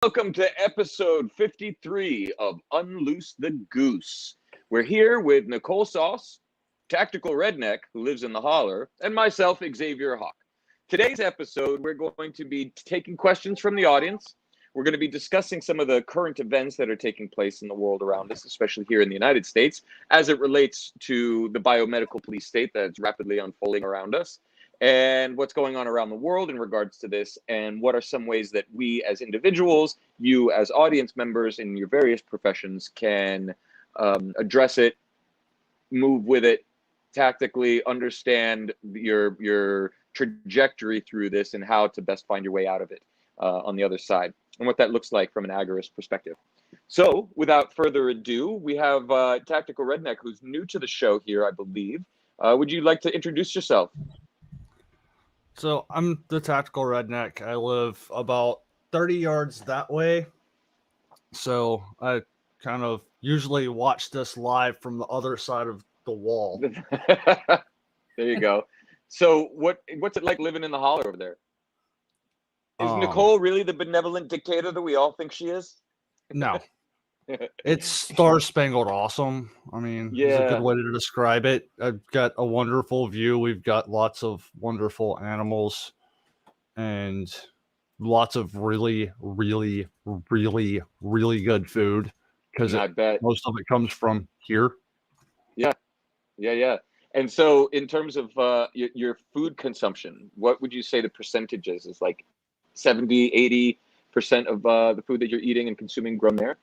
Welcome to episode 53 of Unloose the Goose. We're here with Nicole Sauce, Tactical Redneck, who lives in the holler, and myself, Xavier Hawk. Today's episode, we're going to be taking questions from the audience. We're going to be discussing some of the current events that are taking place in the world around us, especially here in the United States, as it relates to the biomedical police state that's rapidly unfolding around us, and what's going on around the world in regards to this, and what are some ways that we as individuals, you as audience members in your various professions, can address it, move with it tactically, understand your trajectory through this, and how to best find your way out of it on the other side, and what that looks like from an agorist perspective. So, without further ado, we have Tactical Redneck, who's new to the show here, I believe. Would you like to introduce yourself? So I'm the Tactical Redneck. I live about 30 yards that way. So I kind of usually watch this live from the other side of the wall. There you go. So what's it like living in the holler over there? Is Nicole really the benevolent dictator that we all think she is? No. It's star-spangled awesome. I mean, it's a good way to describe it. I've got a wonderful view. We've got lots of wonderful animals and lots of really, really, really, really good food because most of it comes from here. Yeah. And so in terms of your food consumption, what would you say the percentage is like 70, 80% of the food that you're eating and consuming grown there?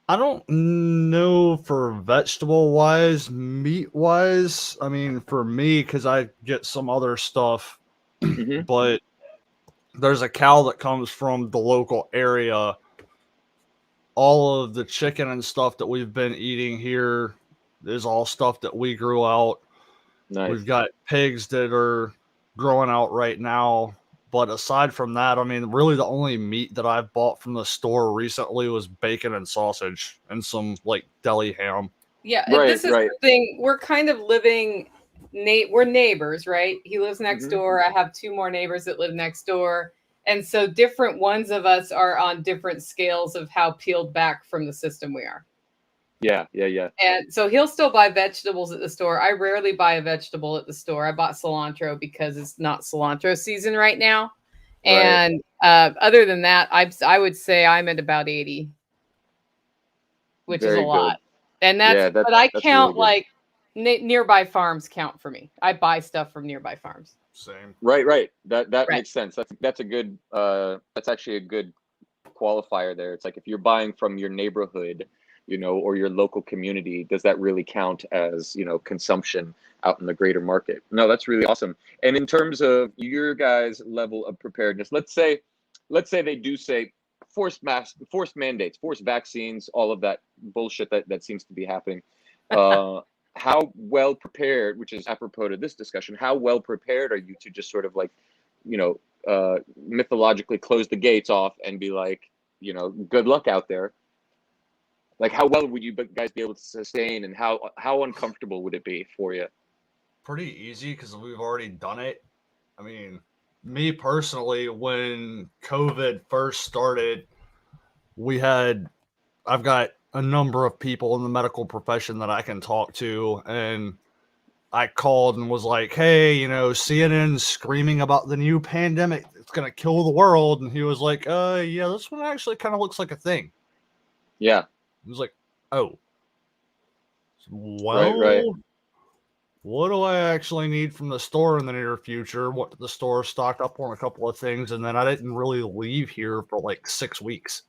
I don't know for vegetable wise, meat wise. I mean, for me, because I get some other stuff, but there's a cow that comes from the local area. All of the chicken and stuff that we've been eating here is all stuff that we grew out. Nice. We've got pigs that are growing out right now. But aside from that, I mean, really the only meat that I've bought from the store recently was bacon and sausage and some like deli ham. Yeah, this is the thing. We're kind of living, we're neighbors, right? He lives next door. I have two more neighbors that live next door. And so different ones of us are on different scales of how peeled back from the system we are. Yeah. And so he'll still buy vegetables at the store. I rarely buy a vegetable at the store. I bought cilantro because it's not cilantro season right now. And other than that, I would say I'm at about 80, which is a lot. And but I count really like nearby farms count for me. I buy stuff from nearby farms. Same. Right. That makes sense. That's a good. That's actually a good qualifier there. It's like if you're buying from your neighborhood, or your local community, does that really count as, consumption out in the greater market? No, that's really awesome. And in terms of your guys' level of preparedness, let's say they do say forced mandates, forced vaccines, all of that bullshit that seems to be happening. How well prepared, which is apropos to this discussion, how well prepared are you to just sort of like, mythologically close the gates off and be like, good luck out there? Like, how well would you guys be able to sustain, and how uncomfortable would it be for you? Pretty easy because we've already done it. I mean, me personally, when COVID first started, I've got a number of people in the medical profession that I can talk to, and I called and was like, hey, CNN's screaming about the new pandemic. It's going to kill the world. And he was like, yeah, this one actually kind of looks like a thing. Yeah. It was like, oh, well, what do I actually need from the store in the near future? What did the store stocked up on a couple of things, and then I didn't really leave here for like 6 weeks.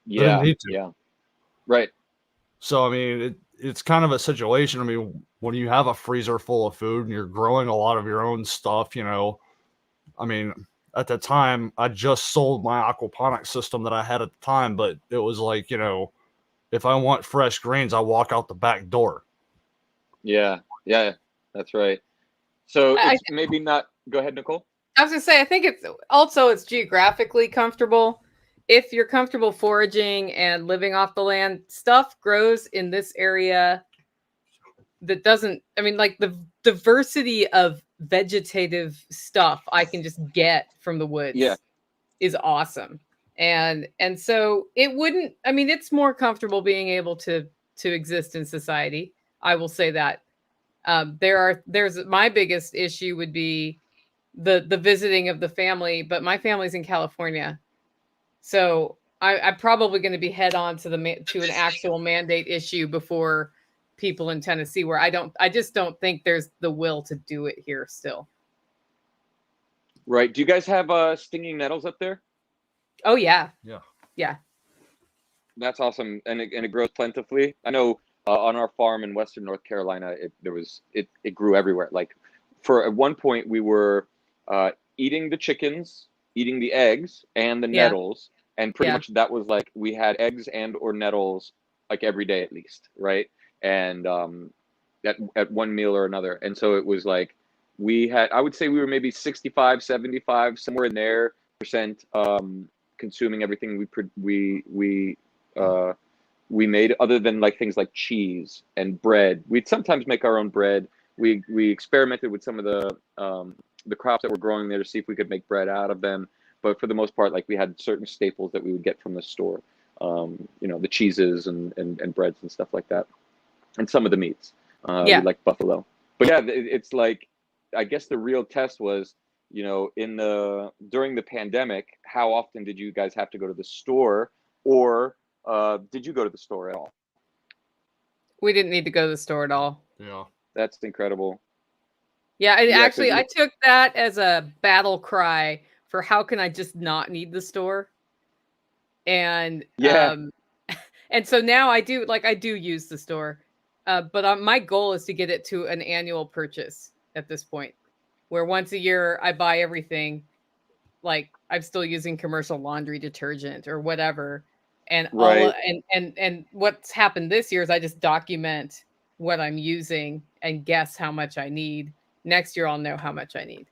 Yeah, I didn't need to. Yeah, right. So I mean, it's kind of a situation. I mean, when you have a freezer full of food and you're growing a lot of your own stuff, I mean, at the time, I just sold my aquaponics system that I had at the time, but it was like, if I want fresh greens, I walk out the back door. Yeah, that's right. So it's maybe not. Go ahead, Nicole. I was going to say, I think it's geographically comfortable. If you're comfortable foraging and living off the land, stuff grows in this area that doesn't, I mean, like the diversity of vegetative stuff I can just get from the woods. Yeah. is awesome. And so it wouldn't, I mean, it's more comfortable being able to exist in society. I will say that. There's my biggest issue would be the visiting of the family, but my family's in California. So I'm probably going to be head on to to an actual mandate issue before people in Tennessee, where I just don't think there's the will to do it here still. Right. Do you guys have stinging nettles up there? Oh yeah. Yeah. Yeah. That's awesome, and it grows plentifully. I know on our farm in Western North Carolina, it grew everywhere. Like at one point we were eating the chickens, eating the eggs and the Yeah. nettles, and pretty much that was like we had eggs and or nettles like every day at least, right? And at one meal or another, and so it was like I would say we were maybe 65, 75, somewhere in there percent consuming everything we made, other than like things like cheese and bread. We'd sometimes make our own bread. We experimented with some of the crops that were growing there to see if we could make bread out of them. But for the most part, like we had certain staples that we would get from the store, the cheeses and breads and stuff like that, and some of the meats. We like buffalo. But yeah, it's like, I guess the real test was, during the pandemic, how often did you guys have to go to the store, or did you go to the store at all? We didn't need to go to the store at all. Yeah. That's incredible. Yeah, actually, 'cause I took that as a battle cry for how can I just not need the store? And and so now I do use the store, but my goal is to get it to an annual purchase at this point, where once a year I buy everything. Like I'm still using commercial laundry detergent or whatever, and Right. and what's happened this year is I just document what I'm using and guess how much I need. Next year I'll know how much I need.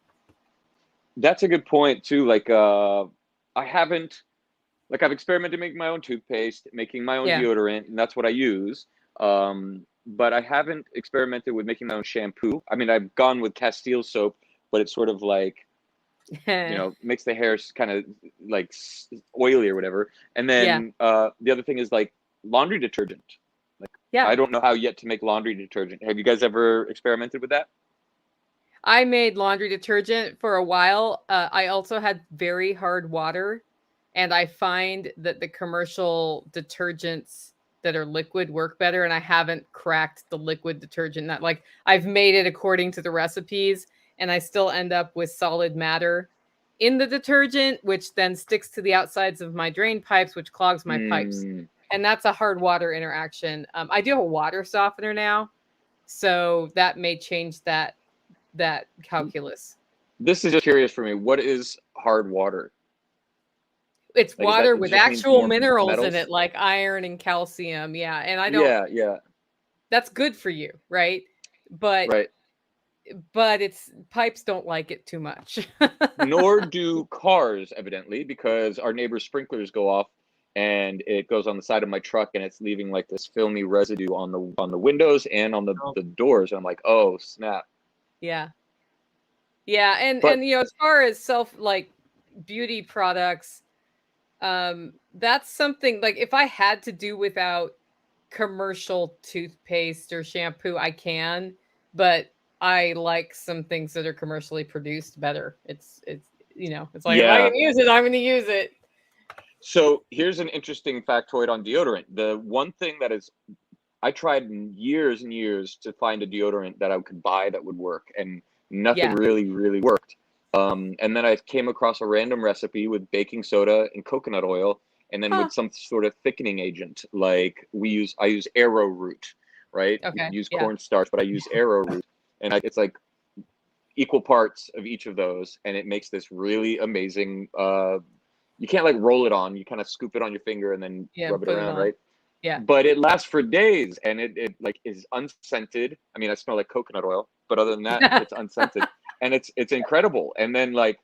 That's a good point too. Like I've experimented making my own toothpaste, making my own deodorant, and that's what I use. But I haven't experimented with making my own shampoo. I mean, I've gone with Castile soap, but it's sort of like, makes the hair kind of like oily or whatever. And then the other thing is like laundry detergent. Like, I don't know how yet to make laundry detergent. Have you guys ever experimented with that? I made laundry detergent for a while. I also had very hard water, and I find that the commercial detergents that are liquid work better. And I haven't cracked the liquid detergent. Not like I've made it according to the recipes, and I still end up with solid matter in the detergent, which then sticks to the outsides of my drain pipes, which clogs my pipes. And that's a hard water interaction. I do have a water softener now, so that may change that calculus. This is just curious for me. What is hard water? It's Like, water with actual minerals metals in it, like iron and calcium. Yeah, and I don't. Yeah. That's good for you, right? But right. But it's pipes don't like it too much. Nor do cars, evidently, because our neighbor's sprinklers go off, and it goes on the side of my truck, and it's leaving like this filmy residue on the windows and on the doors. And I'm like, oh snap. Yeah. And as far as beauty products, that's something like if I had to do without commercial toothpaste or shampoo, I can, but I like some things that are commercially produced better. It's like if I can use it, I'm going to use it. So here's an interesting factoid on deodorant. The one thing I tried years and years to find a deodorant that I could buy that would work, and nothing really, really worked. And then I came across a random recipe with baking soda and coconut oil, and then with some sort of thickening agent. Like I use arrowroot, right? Okay. Use cornstarch, but I use arrowroot, and it's like equal parts of each of those, and it makes this really amazing. You can't like roll it on. You kind of scoop it on your finger and then rub it around, right? Yeah. But it lasts for days, and it like is unscented. I mean, I smell like coconut oil, but other than that, it's unscented, and it's incredible. And then like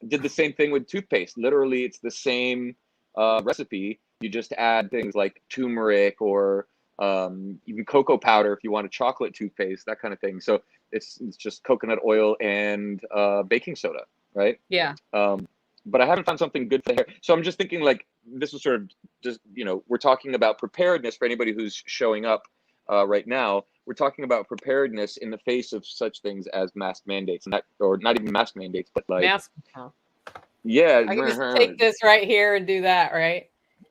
did the same thing with toothpaste. Literally, it's the same recipe. You just add things like turmeric or even cocoa powder if you want a chocolate toothpaste, that kind of thing. So it's just coconut oil and baking soda, right? Yeah. but I haven't found something good for the hair. So I'm just thinking like this is sort of just, we're talking about preparedness for anybody who's showing up right now. We're talking about preparedness in the face of such things as mask mandates, and or not even mask mandates, but like mask. yeah, I can just take this right here and do that, right?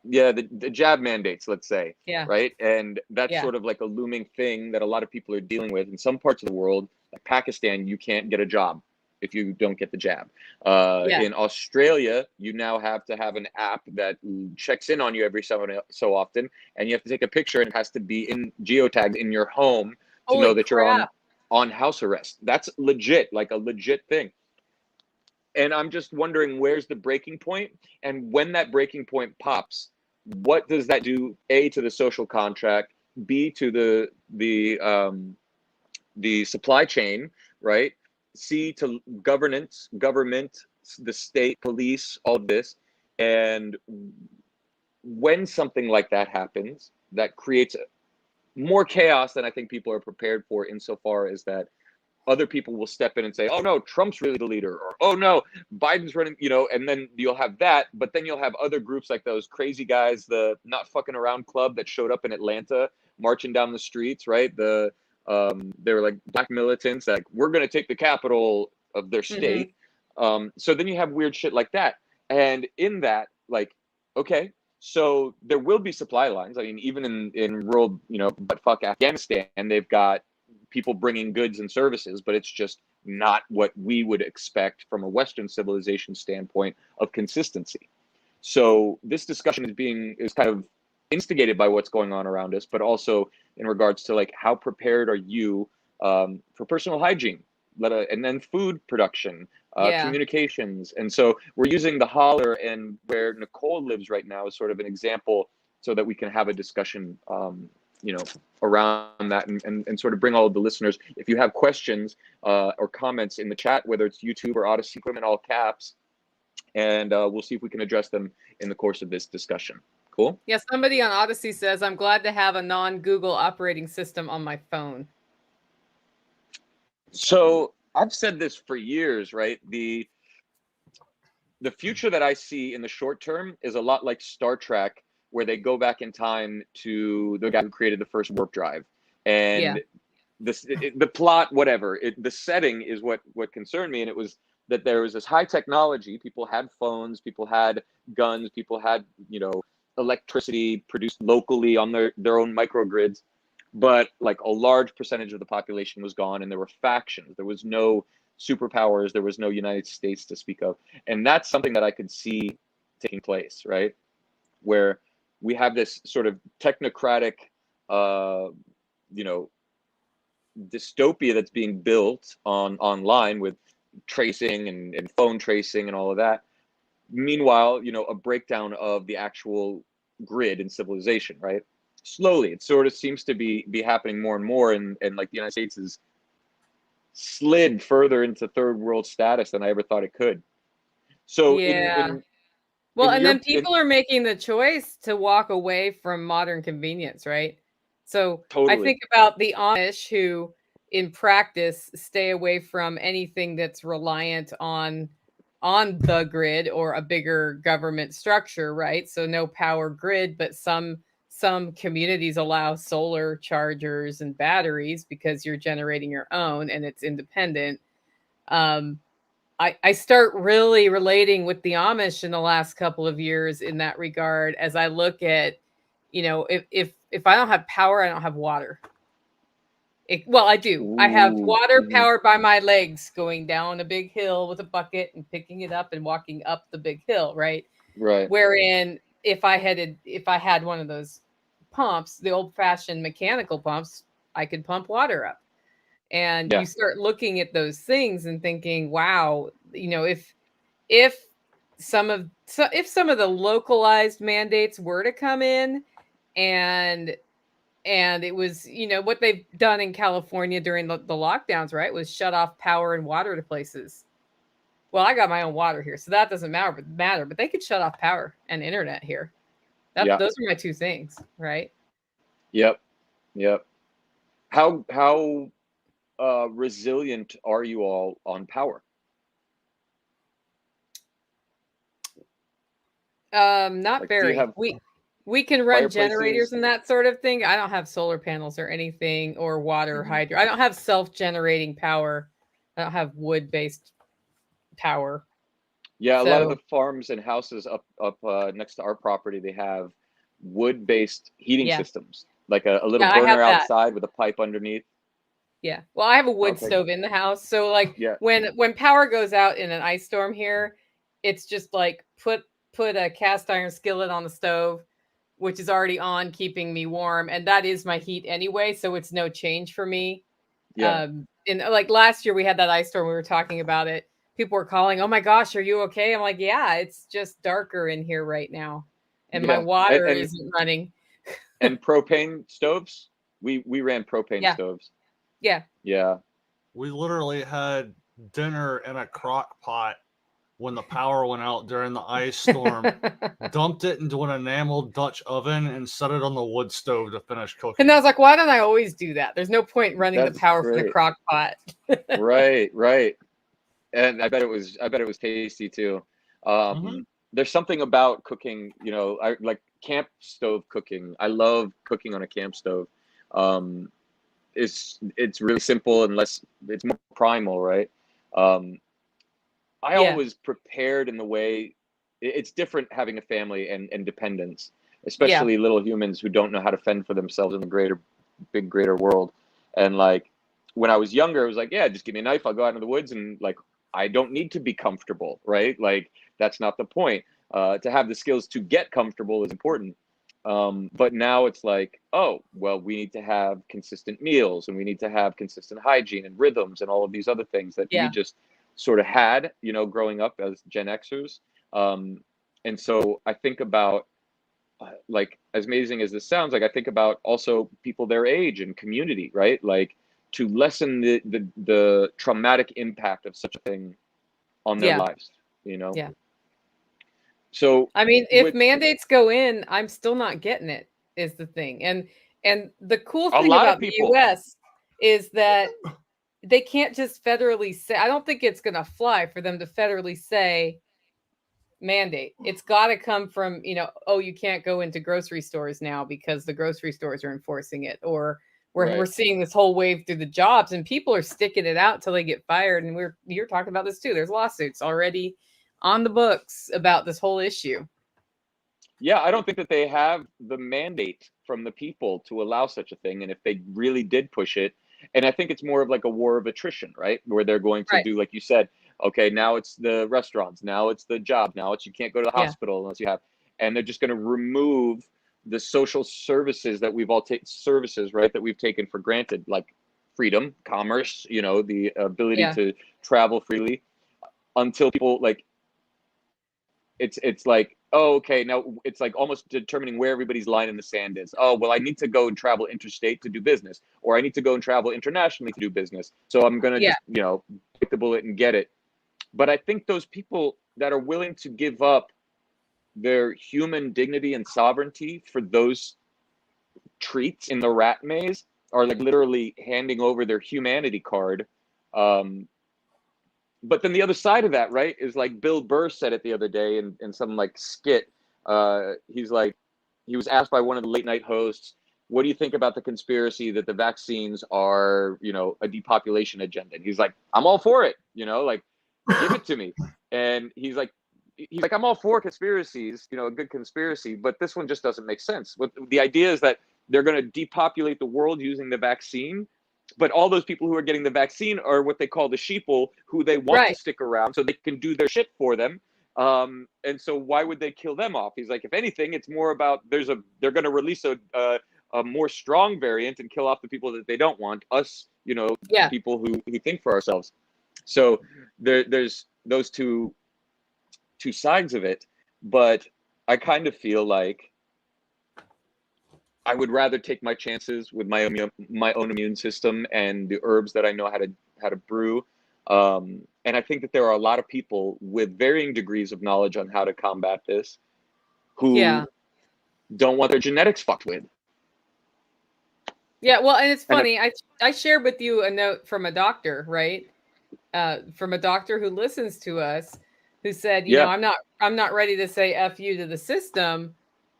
yeah, the jab mandates, let's say, Yeah. right? And that's Yeah. sort of like a looming thing that a lot of people are dealing with. In some parts of the world, like Pakistan, you can't get a job if you don't get the jab. Yeah. In Australia, you now have to have an app that checks in on you every so often, and you have to take a picture, and it has to be in geotagged in your home to Holy know that you're crap. on house arrest. That's legit, like a legit thing. And I'm just wondering, where's the breaking point? And when that breaking point pops, what does that do? A, to the social contract, B, to the supply chain, right? C, to government, the state, police, all of this. And when something like that happens, that creates more chaos than I think people are prepared for, insofar as that other people will step in and say, oh no, Trump's really the leader, or oh no, Biden's running, and then you'll have that, but then you'll have other groups like those crazy guys, the Not Fucking Around Club that showed up in Atlanta marching down the streets, right? They were like black militants, like, we're going to take the capital of their state. So then you have weird shit like that. And in that, like, okay, so there will be supply lines. I mean, even in rural, but fuck Afghanistan, they've got people bringing goods and services, but it's just not what we would expect from a Western civilization standpoint of consistency. So this discussion is kind of instigated by what's going on around us, but also in regards to like, how prepared are you for personal hygiene, and then food production, communications. And so we're using the holler and where Nicole lives right now as sort of an example, so that we can have a discussion around that, and sort of bring all of the listeners. If you have questions or comments in the chat, whether it's YouTube or Odyssey Equipment, all caps, and we'll see if we can address them in the course of this discussion. Cool? Yeah, somebody on Odyssey says, I'm glad to have a non-Google operating system on my phone. So I've said this for years, right? The future that I see in the short term is a lot like Star Trek, where they go back in time to the guy who created the first warp drive, and the plot, whatever, the setting is what concerned me. And it was that there was this high technology. People had phones, people had guns, people had electricity produced locally on their own microgrids, but like a large percentage of the population was gone, and there were factions. There was no superpowers, there was no United States to speak of. And that's something that I could see taking place, right? Where we have this sort of technocratic dystopia that's being built online with tracing and phone tracing and all of that. Meanwhile, a breakdown of the actual grid and civilization, right? Slowly, it sort of seems to be happening more and more, and like the United States is slid further into third world status than I ever thought it could. So well, and then people are making the choice to walk away from modern convenience, right? So totally. I think about the Amish who, in practice, stay away from anything that's reliant on the grid or a bigger government structure, right? So no power grid, but some communities allow solar chargers and batteries because you're generating your own and it's independent. I start really relating with the Amish in the last couple of years in that regard, as I look at, if I don't have power, I don't have water. Well, I do. I have water powered by my legs going down a big hill with a bucket and picking it up and walking up the big hill, right? Right. Wherein if I had one of those pumps, the old-fashioned mechanical pumps, I could pump water up. And you start looking at those things and thinking, wow, if some of the localized mandates were to come in, and it was, what they've done in California during the lockdowns, right, was shut off power and water to places. Well, I got my own water here, so that doesn't matter, but they could shut off power and internet here. Those are my two things, right? Yep. How resilient are you all on power? Not Like, do you very. have We can run generators fireplaces? and that sort of thing. I don't have solar panels or anything or water Mhm. hydro. I don't have self-generating power. I don't have wood-based power. Yeah, a lot of So the farms and houses up next to our property, they have wood-based heating yeah. systems, like a little Yeah, I have burner that. outside with a pipe underneath. Yeah. Well, I have a wood Okay. stove in the house. So like Yeah. when power goes out in an ice storm here, it's just like put a cast iron skillet on the stove, which is already on, keeping me warm, and that is my heat anyway, so it's no change for me. Yeah. And like last year we had that ice storm, we were talking about it. People were calling, "Oh my gosh, are you okay?" I'm like, "Yeah, it's just darker in here right now, and my Yeah. water isn't running." And propane stoves. We ran propane Yeah. stoves. Yeah. Yeah. We literally had dinner in a crock pot when the power went out during the ice storm, dumped it into an enameled Dutch oven, and set it on the wood stove to finish cooking. And I was like, why don't I always do that? There's no point running the That's power from the great. crock pot. Right, right. And I bet it was tasty too. Mhm. There's something about cooking, I like camp stove cooking. I love cooking on a camp stove. Um, it's really simple and less, it's more primal, right? Um, I Yeah. always prepared in the way it's different having a family and dependents, Yeah. especially little humans who don't know how to fend for themselves in the greater world. And like when I was younger, I was like, yeah, just give me a knife, I'll go out into the woods, and like I don't need to be comfortable, right? Like that's not the point. To have the skills to get comfortable is important. But now it's like, oh, well, we need to have consistent meals and we need to have consistent hygiene and rhythms and all of these other things that we Yeah. just sort of had, growing up as Gen Xers. And so I think about, like, as amazing as this sounds, like I think about also people their age and community, right? Like to lessen the traumatic impact of such a thing on their Yeah. lives, you know? Yeah. So I mean, if with mandates go in, I'm still not getting it, is the thing. And the cool a thing lot of about the people, US is that they can't just federally say, I don't think it's gonna fly for them to federally say mandate. It's gotta come from, oh, you can't go into grocery stores now because the grocery stores are enforcing it. Or we're right? seeing this whole wave through the jobs and people are sticking it out till they get fired. And you're talking about this too. There's lawsuits already on the books about this whole issue. Yeah, I don't think that they have the mandate from the people to allow such a thing. And if they really did push it, and I think it's more of like a war of attrition, right? Where they're going to Right. do, like you said, okay, now it's the restaurants, now it's the job, now it's you can't go to the Yeah. hospital unless you have, and they're just going to remove the social services that we've all taken services, right? That we've taken for granted, like freedom, commerce, the ability Yeah. to travel freely until people like it's like, oh, okay, now it's like almost determining where everybody's line in the sand is. Oh, well, I need to go and travel interstate to do business, or I need to go and travel internationally to do business, so I'm gonna Yeah. just bite the bullet and get it. But I think those people that are willing to give up their human dignity and sovereignty for those treats in the rat maze are like literally handing over their humanity card. um, but then the other side of that, right, is like Bill Burr said it the other day in some like skit. He's like, he was asked by one of the late night hosts, "What do you think about the conspiracy that the vaccines are, a depopulation agenda?" And he's like, "I'm all for it. Like, give it to me." And he's like, "I'm all for conspiracies, a good conspiracy, but this one just doesn't make sense. What the idea is that they're going to depopulate the world using the vaccine, but all those people who are getting the vaccine are what they call the sheeple, who they want to Right. stick around so they can do their shit for them. And so why would they kill them off?" He's like, "If anything, it's more about they're going to release a more strong variant and kill off the people that they don't want, us, Yeah. people who think for ourselves." So there's those two sides of it, but I kind of feel like I would rather take my chances with my own immune system and the herbs that I know how to brew. And I think that there are a lot of people with varying degrees of knowledge on how to combat this Yeah. who don't want their genetics fucked with. Yeah. Well, and it's And funny. I shared with you a note from a doctor, right? From a doctor who listens to us, who said, Yeah. I'm not ready to say F you to the system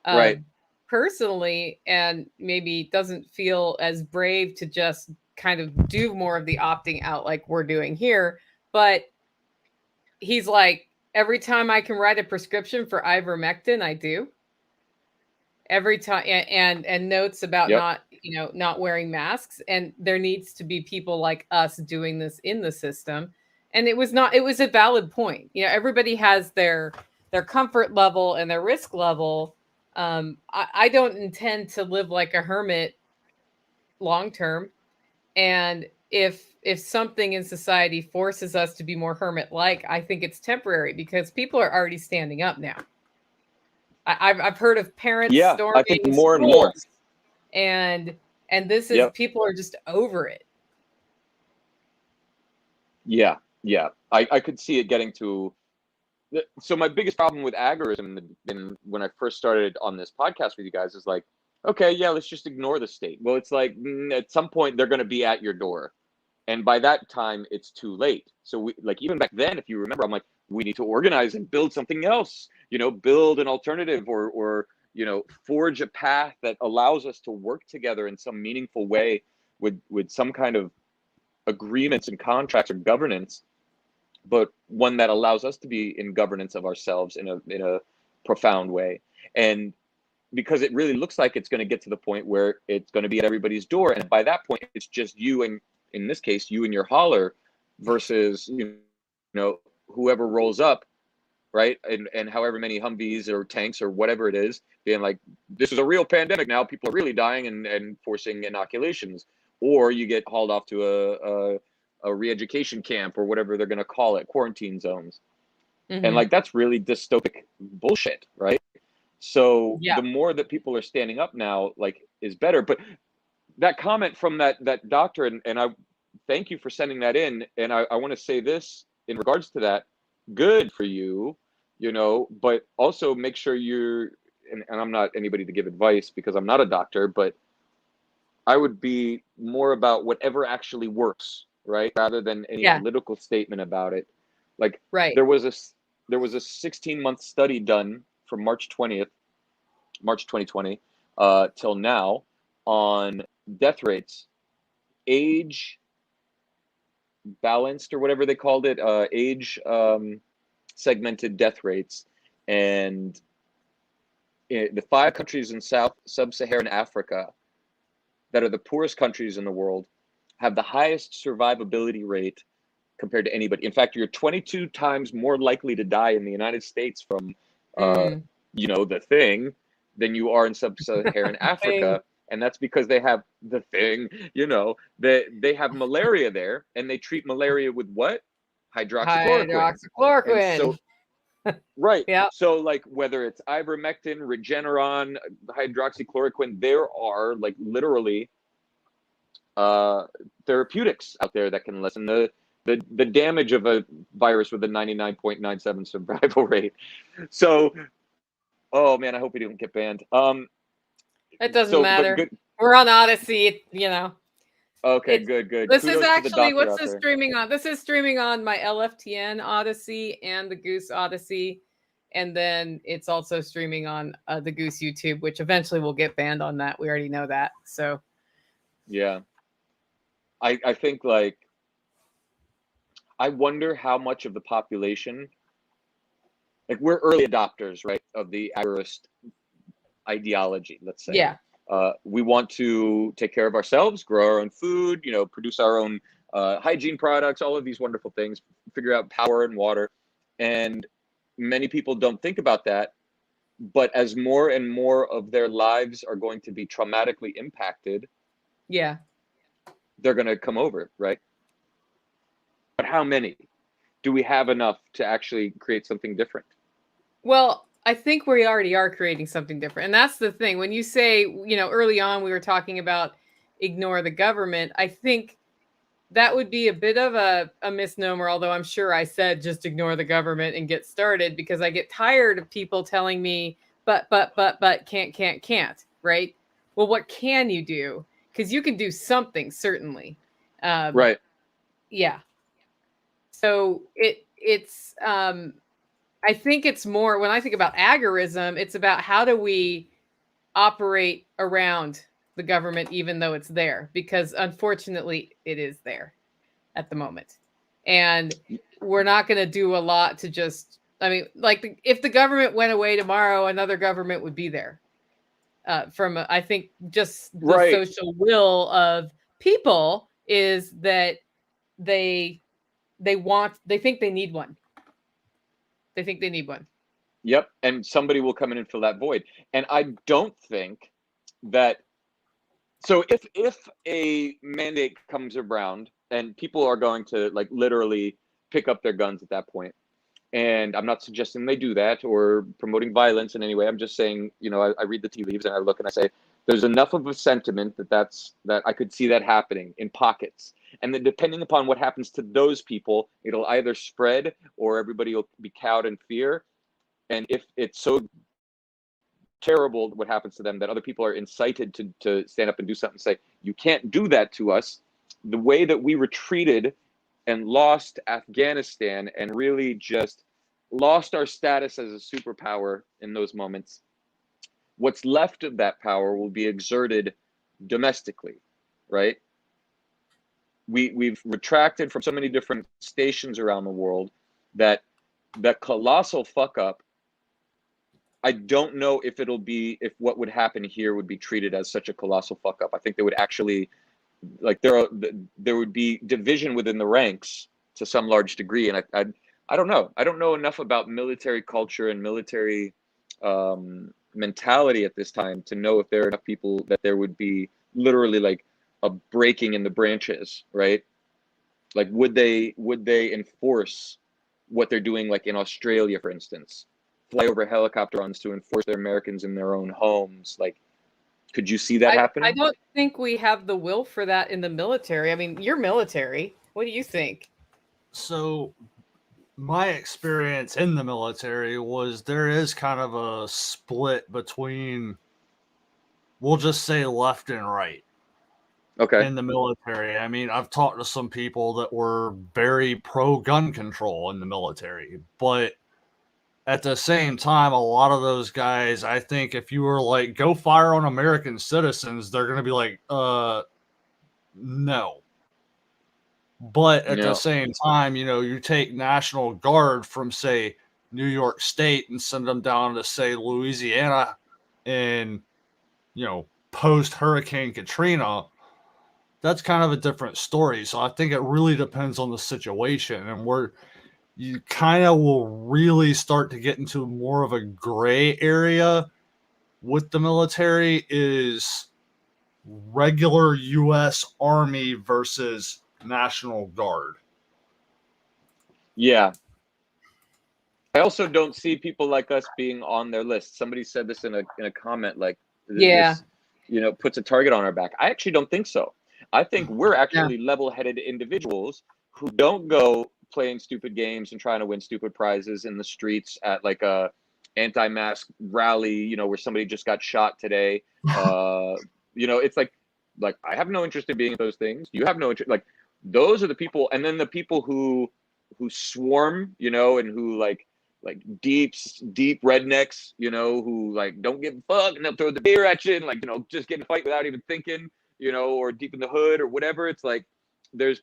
Right. personally, and maybe doesn't feel as brave to just kind of do more of the opting out like we're doing here. But he's like, every time I can write a prescription for ivermectin, I do. Every time, and notes about Yep. not wearing masks, and there needs to be people like us doing this in the system. And it was a valid point. Everybody has their comfort level and their risk level. I don't intend to live like a hermit long term, and if something in society forces us to be more hermit like, I think it's temporary, because people are already standing up now. I've heard of parents Yeah, I think storming more and more. schools, and this is Yep. people are just over it. Yeah. I could see it getting to. So my biggest problem with agorism, and when I first started on this podcast with you guys, is like, okay, yeah, let's just ignore the state. Well, it's like at some point they're going to be at your door, and by that time it's too late. So we, like, even back then, if you remember, I'm like, we need to organize and build something else. Build an alternative, or forge a path that allows us to work together in some meaningful way with some kind of agreements and contracts or governance, but one that allows us to be in governance of ourselves in a profound way. And because it really looks like it's going to get to the point where it's going to be at everybody's door, and by that point it's just you, and in this case you and your holler, versus whoever rolls up, right, and however many Humvees or tanks or whatever it is, being like, this is a real pandemic now, people are really dying, and forcing inoculations. Or you get hauled off to a re-education camp, or whatever they're going to call it, quarantine zones. Mm-hmm. And like, that's really dystopic bullshit, right? So Yeah. the more that people are standing up now, like, is better. But that comment from that doctor, and I thank you for sending that in, and I want to say this in regards to that: good for you, but also make sure you're, and I'm not anybody to give advice because I'm not a doctor, but I would be more about whatever actually works, right, rather than any political statement about it. Like, right. there was a 16-month study done from March 2020 till now, on death rates, age balanced, or whatever they called it, age segmented death rates. And the 5 countries in sub-Saharan Africa that are the poorest countries in the world have the highest survivability rate compared to anybody. In fact, you're 22 times more likely to die in the United States from the thing than you are in sub-Saharan Africa. And that's because they have the thing, they have malaria there, and they treat malaria with what? Hydroxychloroquine. So, right. Yeah. So, like, whether it's ivermectin, Regeneron, hydroxychloroquine, there are, like, literally therapeutics out there that can lessen the damage of a virus with a 99.97 survival rate. So, oh man, I hope we don't get banned. It doesn't matter. We're on Odyssey, Okay, good. This is actually, what's this streaming on? This is streaming on my LFTN Odyssey and the Goose Odyssey. And then it's also streaming on the Goose YouTube, which eventually will get banned on that. We already know that. So, yeah. I think, like, I wonder how much of the population, like, we're early adopters, right, of the agorist ideology, let's say. Yeah. We want to take care of ourselves, grow our own food, produce our own hygiene products, all of these wonderful things, figure out power and water. And many people don't think about that. But as more and more of their lives are going to be traumatically impacted, yeah, they're going to come over, right? But how many? Do we have enough to actually create something different? Well, I think we already are creating something different. And that's the thing. When you say, early on we were talking about ignore the government, I think that would be a bit of a misnomer, although I'm sure I said just ignore the government and get started, because I get tired of people telling me, but, can't, right? Well, what can you do? Because you can do something, certainly. Right. Yeah. So it's I think it's more, when I think about agorism, it's about how do we operate around the government, even though it's there, because unfortunately it is there at the moment. And we're not going to do a lot to just, I mean, like if the government went away tomorrow, another government would be there. I think just the Right. social will of people is that they think they need one. They think they need one. Yep. And somebody will come in and fill that void. And I don't think that, so if a mandate comes around and people are going to like literally pick up their guns at that point, and I'm not suggesting they do that or promoting violence in any way. I'm just saying, you know, I read the tea leaves and I look and I say, there's enough of a sentiment that I could see that happening in pockets. And then depending upon what happens to those people, it'll either spread or everybody will be cowed in fear. And if it's so terrible what happens to them that other people are incited to stand up and do something and say, you can't do that to us, the way that we retreated and lost Afghanistan and really just lost our status as a superpower in those moments, what's left of that power will be exerted domestically, right? We've retracted from so many different stations around the world that the colossal fuck up, I don't know if what would happen here would be treated as such a colossal fuck up. I think they would actually, like, there would be division within the ranks to some large degree. And I don't know. I don't know enough about military culture and military mentality at this time to know if there are enough people that there would be literally like a breaking in the branches, right? Like, would they enforce what they're doing, like in Australia, for instance? Fly over helicopter runs to enforce their Americans in their own homes. Like, could you see that happening? I don't think we have the will for that in the military. I mean, you're military. What do you think? So my experience in the military was there is kind of a split between, we'll just say, left and right. Okay. In the military. I mean, I've talked to some people that were very pro gun control in the military, but at the same time, a lot of those guys, I think if you were like, go fire on American citizens, they're going to be like, no. But at the same time, you know, you take National Guard from, say, New York State and send them down to, say, Louisiana in, you know, post Hurricane Katrina. That's kind of a different story. So I think it really depends on the situation, and where you kind of will really start to get into more of a gray area with the military is regular U.S. Army versus National Guard. Yeah. I also don't see people like us being on their list. Somebody said this in a comment, like, this, you know, puts a target on our back. I actually don't think so. I think we're actually level-headed individuals who don't go playing stupid games and trying to win stupid prizes in the streets at like a anti-mask rally, you know, where somebody just got shot today. You know, it's like I have no interest in being in those things. You have no interest. Like, those are the people, and then the people who swarm, you know, and who like deep rednecks, you know, who like don't give a fuck and they'll throw the beer at you and, like, you know, just get in a fight without even thinking, you know, or deep in the hood or whatever. It's like there's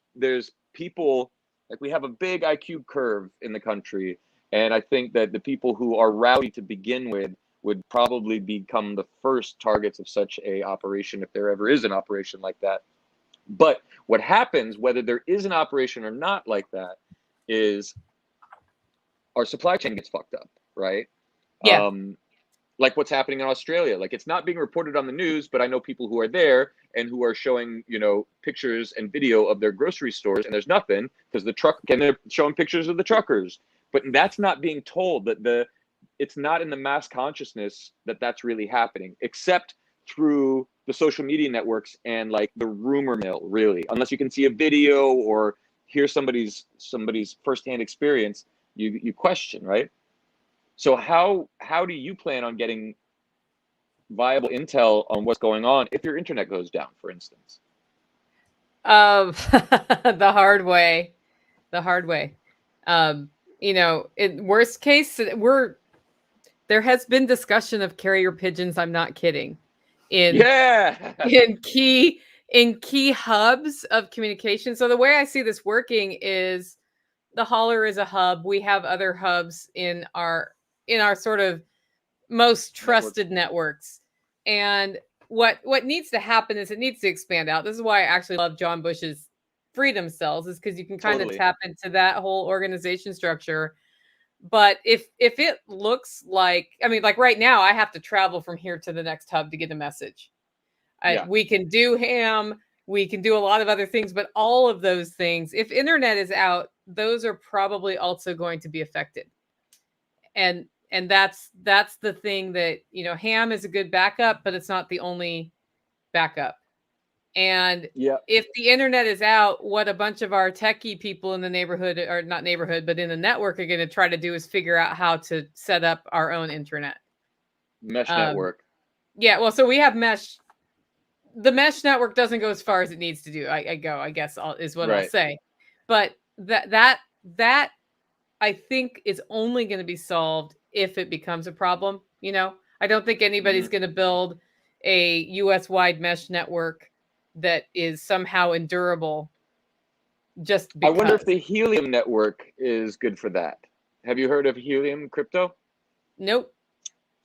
people, like, we have a big IQ curve in the country, and I think that the people who are rowdy to begin with would probably become the first targets of such a operation, if there ever is an operation like that. But what happens, whether there is an operation or not like that, is our supply chain gets fucked up, right? Yeah. Like what's happening in Australia. Like, it's not being reported on the news, but I know people who are there and who are showing, you know, pictures and video of their grocery stores, and there's nothing because they're showing pictures of the truckers. But that's not being told, that it's not in the mass consciousness that that's really happening, except through the social media networks and like the rumor mill, really. Unless you can see a video or hear somebody's firsthand experience, you question, right? So how do you plan on getting viable intel on what's going on if your internet goes down, for instance? The hard way. in worst case, there has been discussion of carrier pigeons. I'm not kidding. In key hubs of communication. So the way I see this working is the holler is a hub. We have other hubs in our sort of most trusted networks. And what needs to happen is it needs to expand out. This is why I actually love John Bush's Freedom Cells, is because you can kind of tap into that whole organization structure. But if it looks like, I mean, like right now, I have to travel from here to the next hub to get a message. We can do ham, we can do a lot of other things, but all of those things, if internet is out, those are probably also going to be affected. And that's the thing that, ham is a good backup, but it's not the only backup. And if the internet is out, what a bunch of our techie people in the neighborhood, or not neighborhood, but in the network are going to try to do is figure out how to set up our own internet. Mesh network. Yeah, well, so we have mesh. The mesh network doesn't go as far as it needs to do. I guess is what I'll say. But that I think is only going to be solved if it becomes a problem. I don't think anybody's going to build a US-wide mesh network that is somehow endurable just because. I wonder if the Helium network is good for that. Have you heard of Helium crypto? Nope.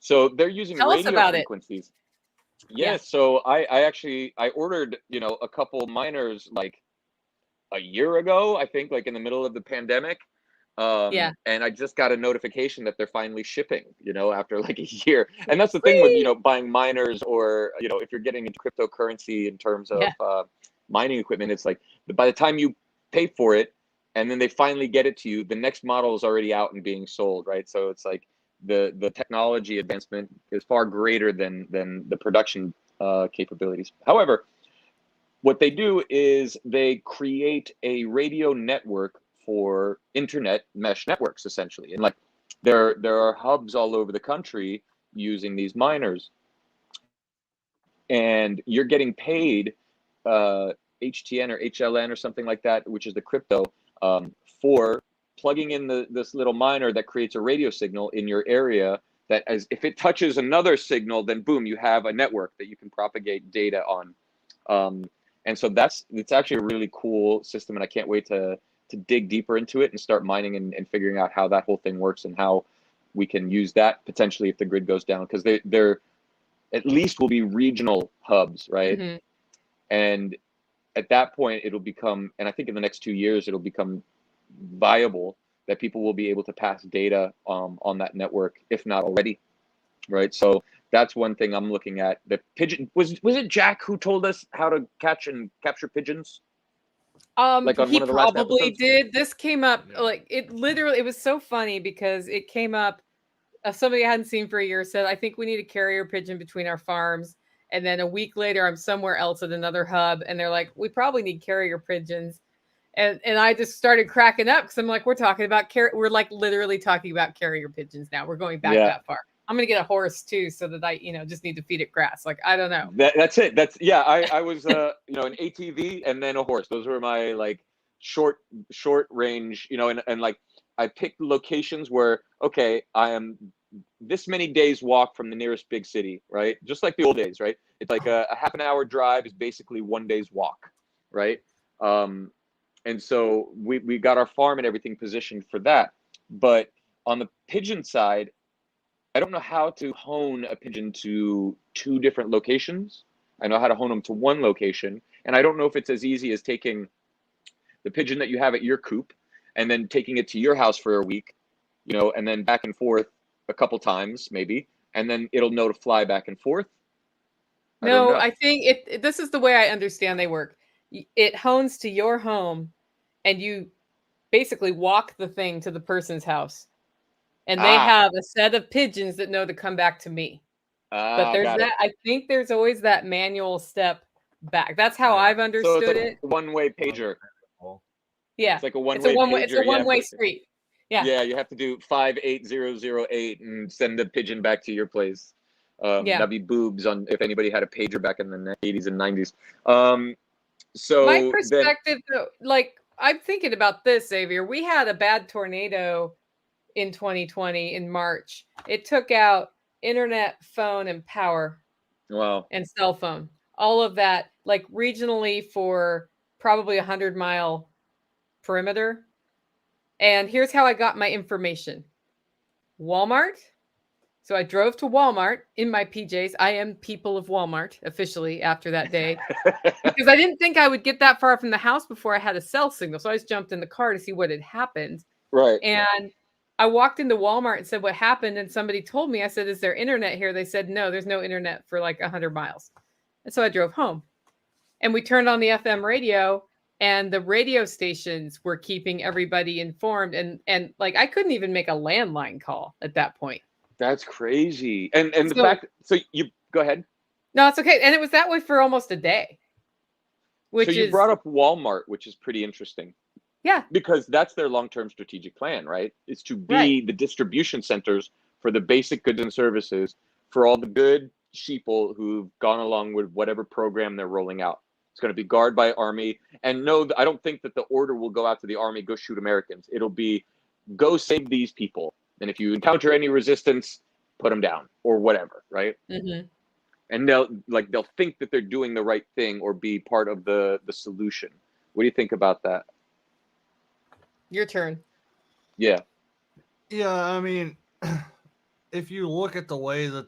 So they're using radio frequencies. Yeah. So I ordered, a couple miners like a year ago, I think, like in the middle of the pandemic. And I just got a notification that they're finally shipping, after like a year. And that's the thing with, buying miners, or, if you're getting into cryptocurrency in terms of mining equipment, it's like by the time you pay for it and then they finally get it to you, the next model is already out and being sold, right? So it's like the technology advancement is far greater than the production capabilities. However, what they do is they create a radio network for internet mesh networks, essentially. And like there are hubs all over the country using these miners, and you're getting paid HTN or HLN or something like that, which is the crypto, for plugging in this little miner that creates a radio signal in your area, that if it touches another signal, then boom, you have a network that you can propagate data on. And so it's actually a really cool system, and I can't wait to dig deeper into it and start mining and figuring out how that whole thing works and how we can use that potentially if the grid goes down, because they're at least will be regional hubs, right? And at that point it'll become, and I think in the next 2 years it'll become viable that people will be able to pass data on that network, if not already, right? So that's one thing I'm looking at. The pigeon, was it Jack who told us how to catch and capture pigeons? Like on one of the last episodes? Probably did. This came up like it was so funny because it came up. Somebody I hadn't seen for a year said, I think we need a carrier pigeon between our farms. And then a week later, I'm somewhere else at another hub, and they're like, we probably need carrier pigeons. And I just started cracking up because I'm like, we're talking about we're like literally talking about carrier pigeons now. We're going back that far. I'm gonna get a horse too, so that I, just need to feed it grass. Like, I don't know. That's it. I was an ATV and then a horse. Those were my like short range, and like I picked locations where, okay, I am this many days walk from the nearest big city, right? Just like the old days, right? It's like a half an hour drive is basically 1 day's walk, right? And so we got our farm and everything positioned for that. But on the pigeon side, I don't know how to hone a pigeon to 2 different locations. I know how to hone them to 1 location. And I don't know if it's as easy as taking the pigeon that you have at your coop and then taking it to your house for a week, and then back and forth a couple times maybe, and then it'll know to fly back and forth. No, I think this is the way I understand they work. It hones to your home, and you basically walk the thing to the person's house, and they have a set of pigeons that know to come back to me. But there's that. I think there's always that manual step back. That's how I've understood so it's like it. A one-way pager. Yeah, it's like a one-way pager. It's a one-way street. Yeah, you have to do 58008 and send the pigeon back to your place. That'd be boobs on if anybody had a pager back in the 80s and 90s. So my perspective, though, like I'm thinking about this, Xavier. We had a bad tornado in 2020 in March. It took out internet, phone, and power. Wow. And cell phone. All of that, like regionally for probably 100-mile perimeter. And here's how I got my information. Walmart. So I drove to Walmart in my PJs. I am people of Walmart officially after that day because I didn't think I would get that far from the house before I had a cell signal. So I just jumped in the car to see what had happened. Right. And I walked into Walmart and said what happened. And somebody told me, I said, is there internet here? They said, no, there's no internet for like 100 miles. And so I drove home and we turned on the FM radio and the radio stations were keeping everybody informed. And like, I couldn't even make a landline call at that point. That's crazy. And the fact, so you go ahead. No, it's okay. And it was that way for almost a day. So you brought up Walmart, which is pretty interesting. Yeah. Because that's their long-term strategic plan, right? Is to be the distribution centers for the basic goods and services for all the good sheeple who've gone along with whatever program they're rolling out. It's going to be guarded by Army. And no, I don't think that the order will go out to the Army, go shoot Americans. It'll be, go save these people. And if you encounter any resistance, put them down or whatever, right? Mm-hmm. And they'll think that they're doing the right thing or be part of the solution. What do you think about that? Your turn. Yeah. Yeah, I mean, if you look at the way that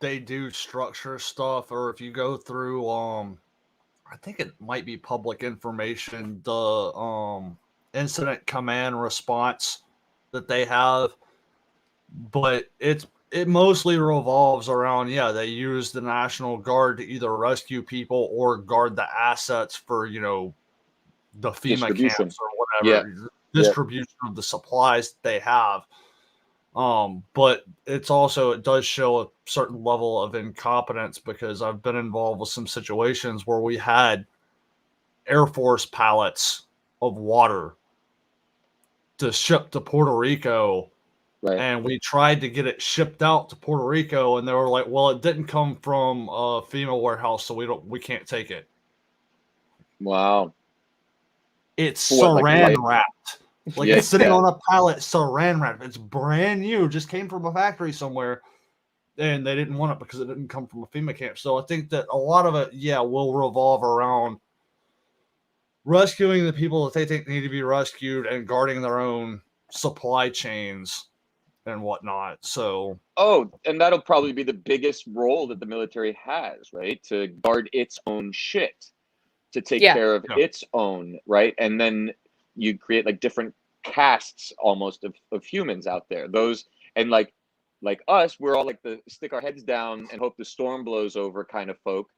they do structure stuff, or if you go through, I think it might be public information, the incident command response that they have, but it mostly revolves around, they use the National Guard to either rescue people or guard the assets for, the FEMA camps or whatever, distribution of the supplies they have. But it does show a certain level of incompetence because I've been involved with some situations where we had Air Force pallets of water to ship to Puerto Rico. Right. And we tried to get it shipped out to Puerto Rico, and they were like, "Well, it didn't come from a FEMA warehouse, so we can't take it." Wow! It's saran wrapped, it's sitting on a pallet, saran wrapped. It's brand new, just came from a factory somewhere, and they didn't want it because it didn't come from a FEMA camp. So I think that a lot of it, will revolve around rescuing the people that they think need to be rescued and guarding their own supply chains and whatnot. So and that'll probably be the biggest role that the military has, right? To guard its own shit, to take care of its own, right? And then you create like different castes almost of humans out there. Those, and like us, we're all like the stick our heads down and hope the storm blows over kind of folk,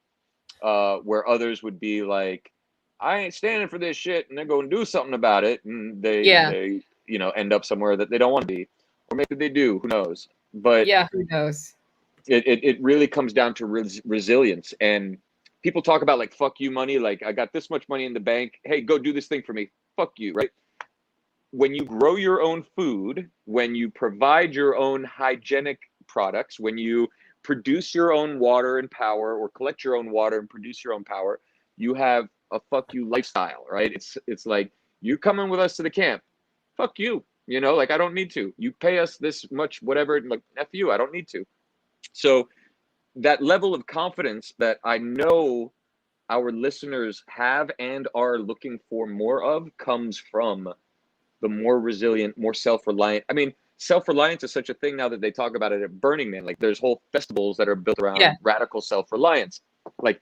where others would be like, I ain't standing for this shit, and they're going to do something about it, and they end up somewhere that they don't want to be. Or maybe they do, who knows? But who knows? It really comes down to resilience. And people talk about like, fuck you money. Like, I got this much money in the bank. Hey, go do this thing for me. Fuck you, right? When you grow your own food, when you provide your own hygienic products, when you produce your own water and power, or collect your own water and produce your own power, you have a fuck you lifestyle, right? It's like, you coming with us to the camp. Fuck you. Like, I don't need to. You pay us this much, whatever, like, F you, I don't need to. So that level of confidence that I know our listeners have and are looking for more of comes from the more resilient, more self-reliant. I mean, self-reliance is such a thing now that they talk about it at Burning Man. Like, there's whole festivals that are built around radical self-reliance. Like,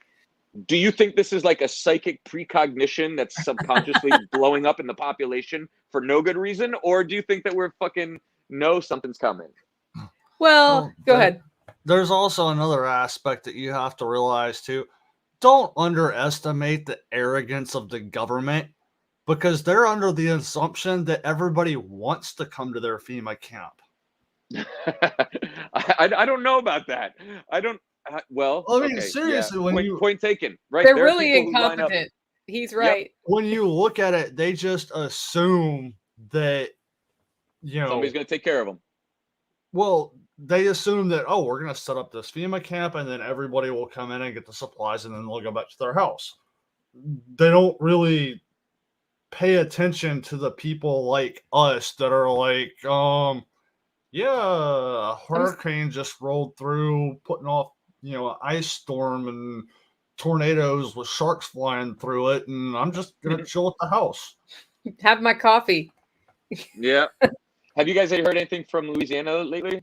do you think this is like a psychic precognition that's subconsciously blowing up in the population for no good reason? Or do you think that we're fucking know something's coming? Well, go ahead. There's also another aspect that you have to realize too. Don't underestimate the arrogance of the government, because they're under the assumption that everybody wants to come to their FEMA camp. I don't know about that. I don't. Well, I mean, seriously, point taken, right? They're really incompetent. He's right. Yep. When you look at it, they just assume that, somebody's going to take care of them. Well, they assume that, we're going to set up this FEMA camp, and then everybody will come in and get the supplies, and then they'll go back to their house. They don't really pay attention to the people like us that are like, Yeah, a hurricane just rolled through, putting off, an ice storm and tornadoes with sharks flying through it, and I'm just gonna chill at the house. Have my coffee. Yeah. Have you guys heard anything from Louisiana lately?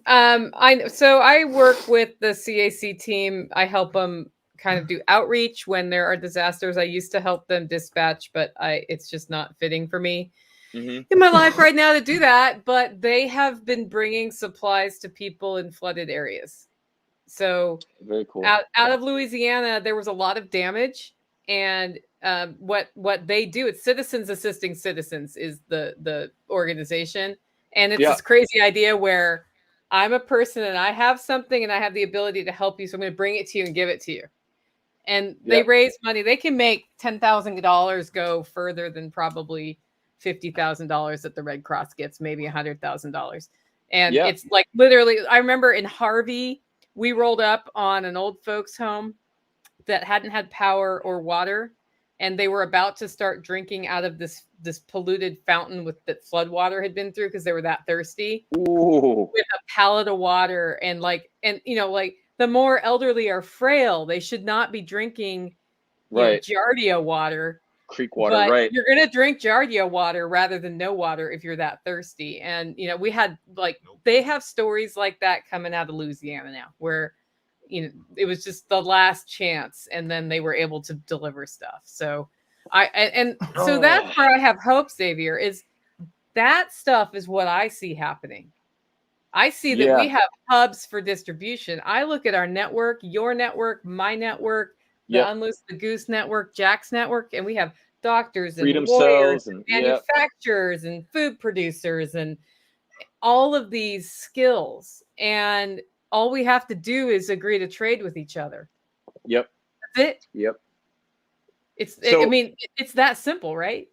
I work with the CAC team. I help them kind of do outreach when there are disasters. I used to help them dispatch, but it's just not fitting for me in my life right now to do that. But they have been bringing supplies to people in flooded areas. So very cool. Out of Louisiana, there was a lot of damage, and what they do, it's Citizens Assisting Citizens is the organization, and it's this crazy idea where I'm a person and I have something and I have the ability to help you, so I'm going to bring it to you and give it to you. And they raise money. They can make $10,000 go further than probably $50,000 that the Red Cross gets, maybe $100,000. And it's like literally, I remember in Harvey, we rolled up on an old folks home that hadn't had power or water, and they were about to start drinking out of this polluted fountain that flood water had been through because they were that thirsty. Ooh. With a pallet of water, and the more elderly are frail, they should not be drinking Giardia water. Creek water, but right. You're going to drink Giardia water rather than no water if you're that thirsty. And, we had they have stories like that coming out of Louisiana now where, it was just the last chance and then they were able to deliver stuff. So so that's where I have hope, Xavier, is that stuff is what I see happening. I see that we have hubs for distribution. I look at our network, your network, my network, the Unloose the Goose network, Jack's network, and we have doctors and lawyers and manufacturers and food producers and all of these skills. And all we have to do is agree to trade with each other. Yep. That's it. Yep. It's that simple, right?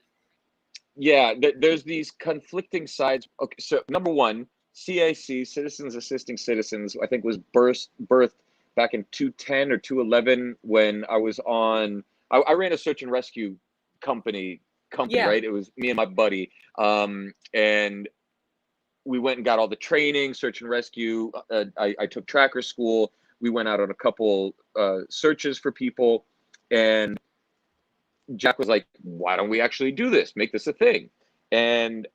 Yeah, there's these conflicting sides. Okay, so number one, CAC, Citizens Assisting Citizens, I think was birthed back in 2010 or 2011 when I was on. I ran a search and rescue company, right? It was me and my buddy, and we went and got all the training, search and rescue. I took tracker school. We went out on a couple searches for people, and Jack was like, why don't we actually do this? Make this a thing. And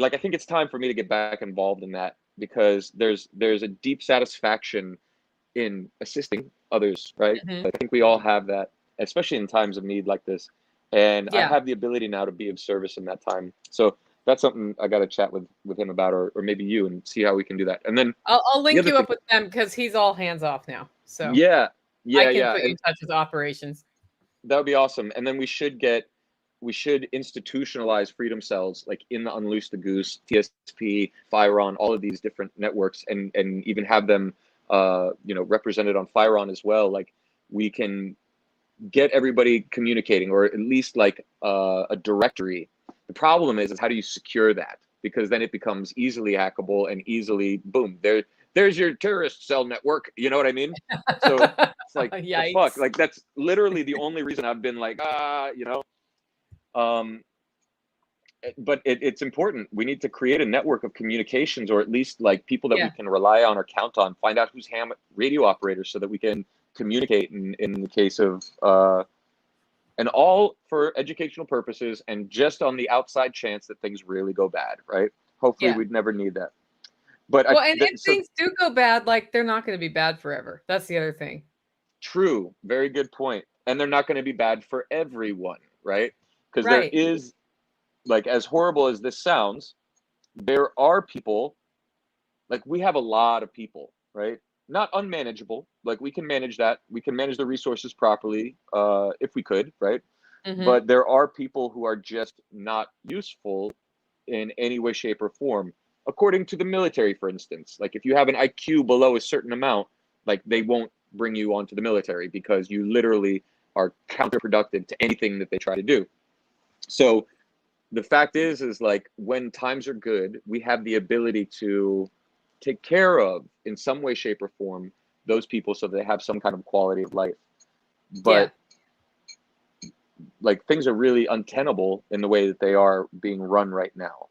I think it's time for me to get back involved in that because there's a deep satisfaction in assisting others, right? I think we all have that, especially in times of need like this. And I have the ability now to be of service in that time. So that's something I got to chat with him about, or maybe you, and see how we can do that. And then I'll link you up with them because he's all hands off now. So I can put you in touch with operations. That would be awesome. And then we should institutionalize freedom cells like in the Unloose the Goose, TSP, Firon, all of these different networks, and even have them represented on Firon as well. Like we can get everybody communicating, or at least like a directory. The problem is how do you secure that? Because then it becomes easily hackable and easily boom, there's your terrorist cell network. You know what I mean? So it's like, fuck, like that's literally the only reason I've been like, but it's important. We need to create a network of communications, or at least like people that we can rely on or count on, find out who's ham radio operators so that we can communicate in the case of, and all for educational purposes and just on the outside chance that things really go bad, right? Hopefully we'd never need that. But if things do go bad, like they're not going to be bad forever. That's the other thing. True. Very good point. And they're not going to be bad for everyone, right? Because there is, like, as horrible as this sounds, there are people, like we have a lot of people, right? Not unmanageable. Like we can manage that. We can manage the resources properly if we could, right? But there are people who are just not useful in any way, shape, or form. According to the military, for instance, like if you have an IQ below a certain amount, like they won't bring you onto the military because you literally are counterproductive to anything that they try to do. So the fact is like when times are good, we have the ability to take care of in some way, shape, or form those people so they have some kind of quality of life. But like things are really untenable in the way that they are being run right now.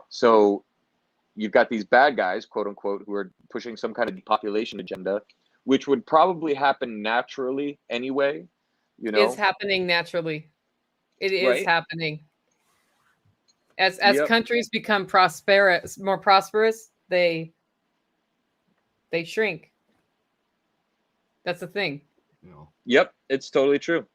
So you've got these bad guys, quote unquote, who are pushing some kind of depopulation agenda, which would probably happen naturally anyway, you Is know? happening naturally. It is Right? happening. As Yep. countries become more prosperous, they shrink. That's the thing. Yep, it's totally true.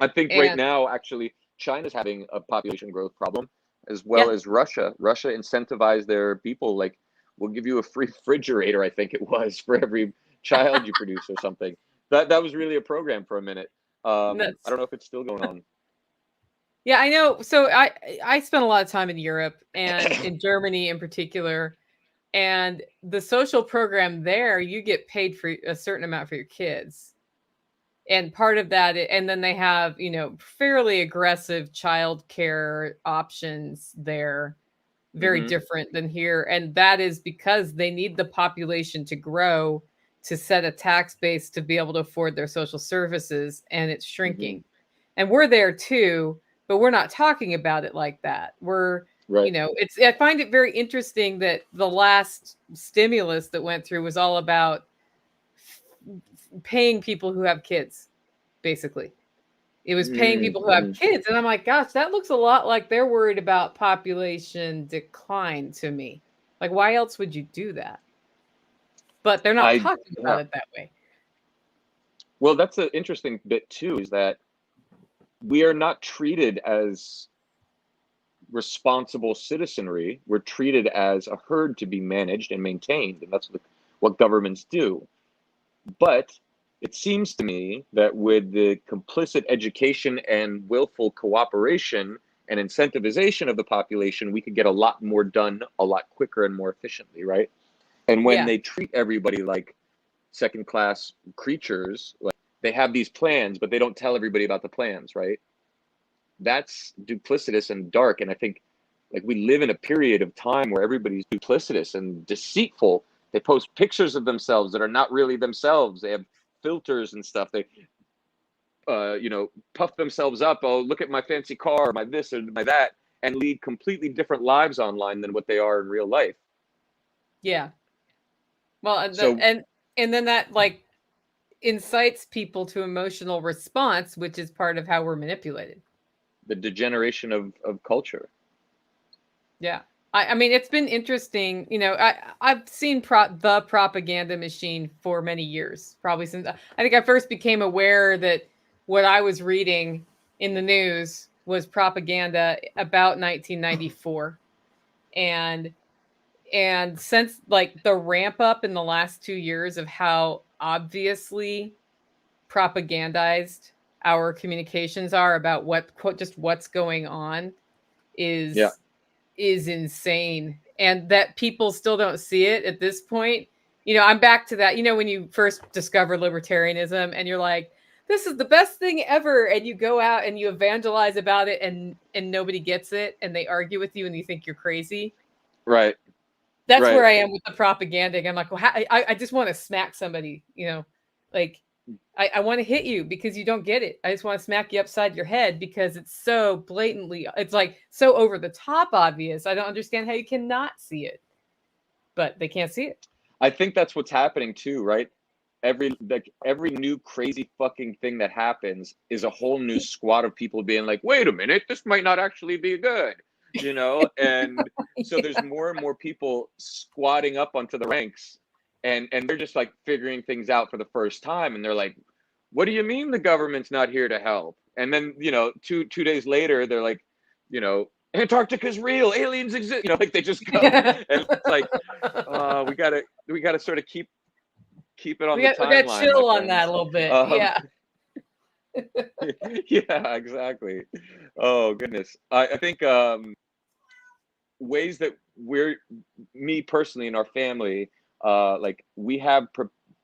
I think right And now, actually, China's having a population growth problem, as well yeah, as Russia. Russia incentivized their people, like, we'll give you a free refrigerator, I think it was, for every child you produce or something. That was really a program for a minute. I nuts. don't know if it's still going on. Yeah, I know. So I spent a lot of time in Europe and in Germany in particular, and the social program there, you get paid for a certain amount for your kids. And part of that, and then they have, fairly aggressive child care options there, very Hmm. different than here. And that is because they need the population to grow to set a tax base to be able to afford their social services, and it's Hmm. shrinking. And we're there too, but we're not talking about it like that. Right. I find it very interesting that the last stimulus that went through was all about paying people who have kids, basically. It was paying people who have Mm-hmm. kids. And I'm like, gosh, that looks a lot like they're worried about population decline to me. Like, why else would you do that? But they're not talking Yeah. about it that way. Well, that's an interesting bit too, is that we are not treated as responsible citizenry. We're treated as a herd to be managed and maintained, and that's what governments do. But it seems to me that with the complicit education and willful cooperation and incentivization of the population, we could get a lot more done a lot quicker and more efficiently, right? And when Yeah. they treat everybody like second class creatures, like they have these plans, but they don't tell everybody about the plans, right? That's duplicitous and dark. And I think like we live in a period of time where everybody's duplicitous and deceitful. They post pictures of themselves that are not really themselves. They have filters and stuff. They puff themselves up. Oh, look at my fancy car, my this or my that, and lead completely different lives online than what they are in real life. Yeah. Well, So and then that like incites people to emotional response, which is part of how we're manipulated. the degeneration of culture. Yeah. I mean, it's been interesting. I've seen the propaganda machine for many years, probably since I think I first became aware that what I was reading in the news was propaganda about 1994. And since like the ramp up in the last 2 years of how obviously propagandized our communications are about what's going on Yeah. is insane, and that people still don't see it at this point. I'm back to that, when you first discover libertarianism and you're like, this is the best thing ever, and you go out and you evangelize about it, and nobody gets it, and they argue with you and you think you're crazy. Right. That's Right. where I am with the propaganda. I'm like, well, I just want to smack somebody, like I want to hit you because you don't get it. I just want to smack you upside your head because it's so blatantly, it's like so over the top obvious. I don't understand how you cannot see it, but they can't see it. I think that's what's happening too, right? Every new crazy fucking thing that happens is a whole new squad of people being like, wait a minute, this might not actually be good, and so there's more and more people squatting up onto the ranks, and they're just like figuring things out for the first time, and they're like, what do you mean the government's not here to help? And then two days later they're like, Antarctica's real, aliens exist, like they just go, and it's like, we gotta sort of keep it on we the got timeline, my chill on that a friends. little bit. Yeah. Yeah, exactly. Oh goodness. I think ways that me personally and our family, like we have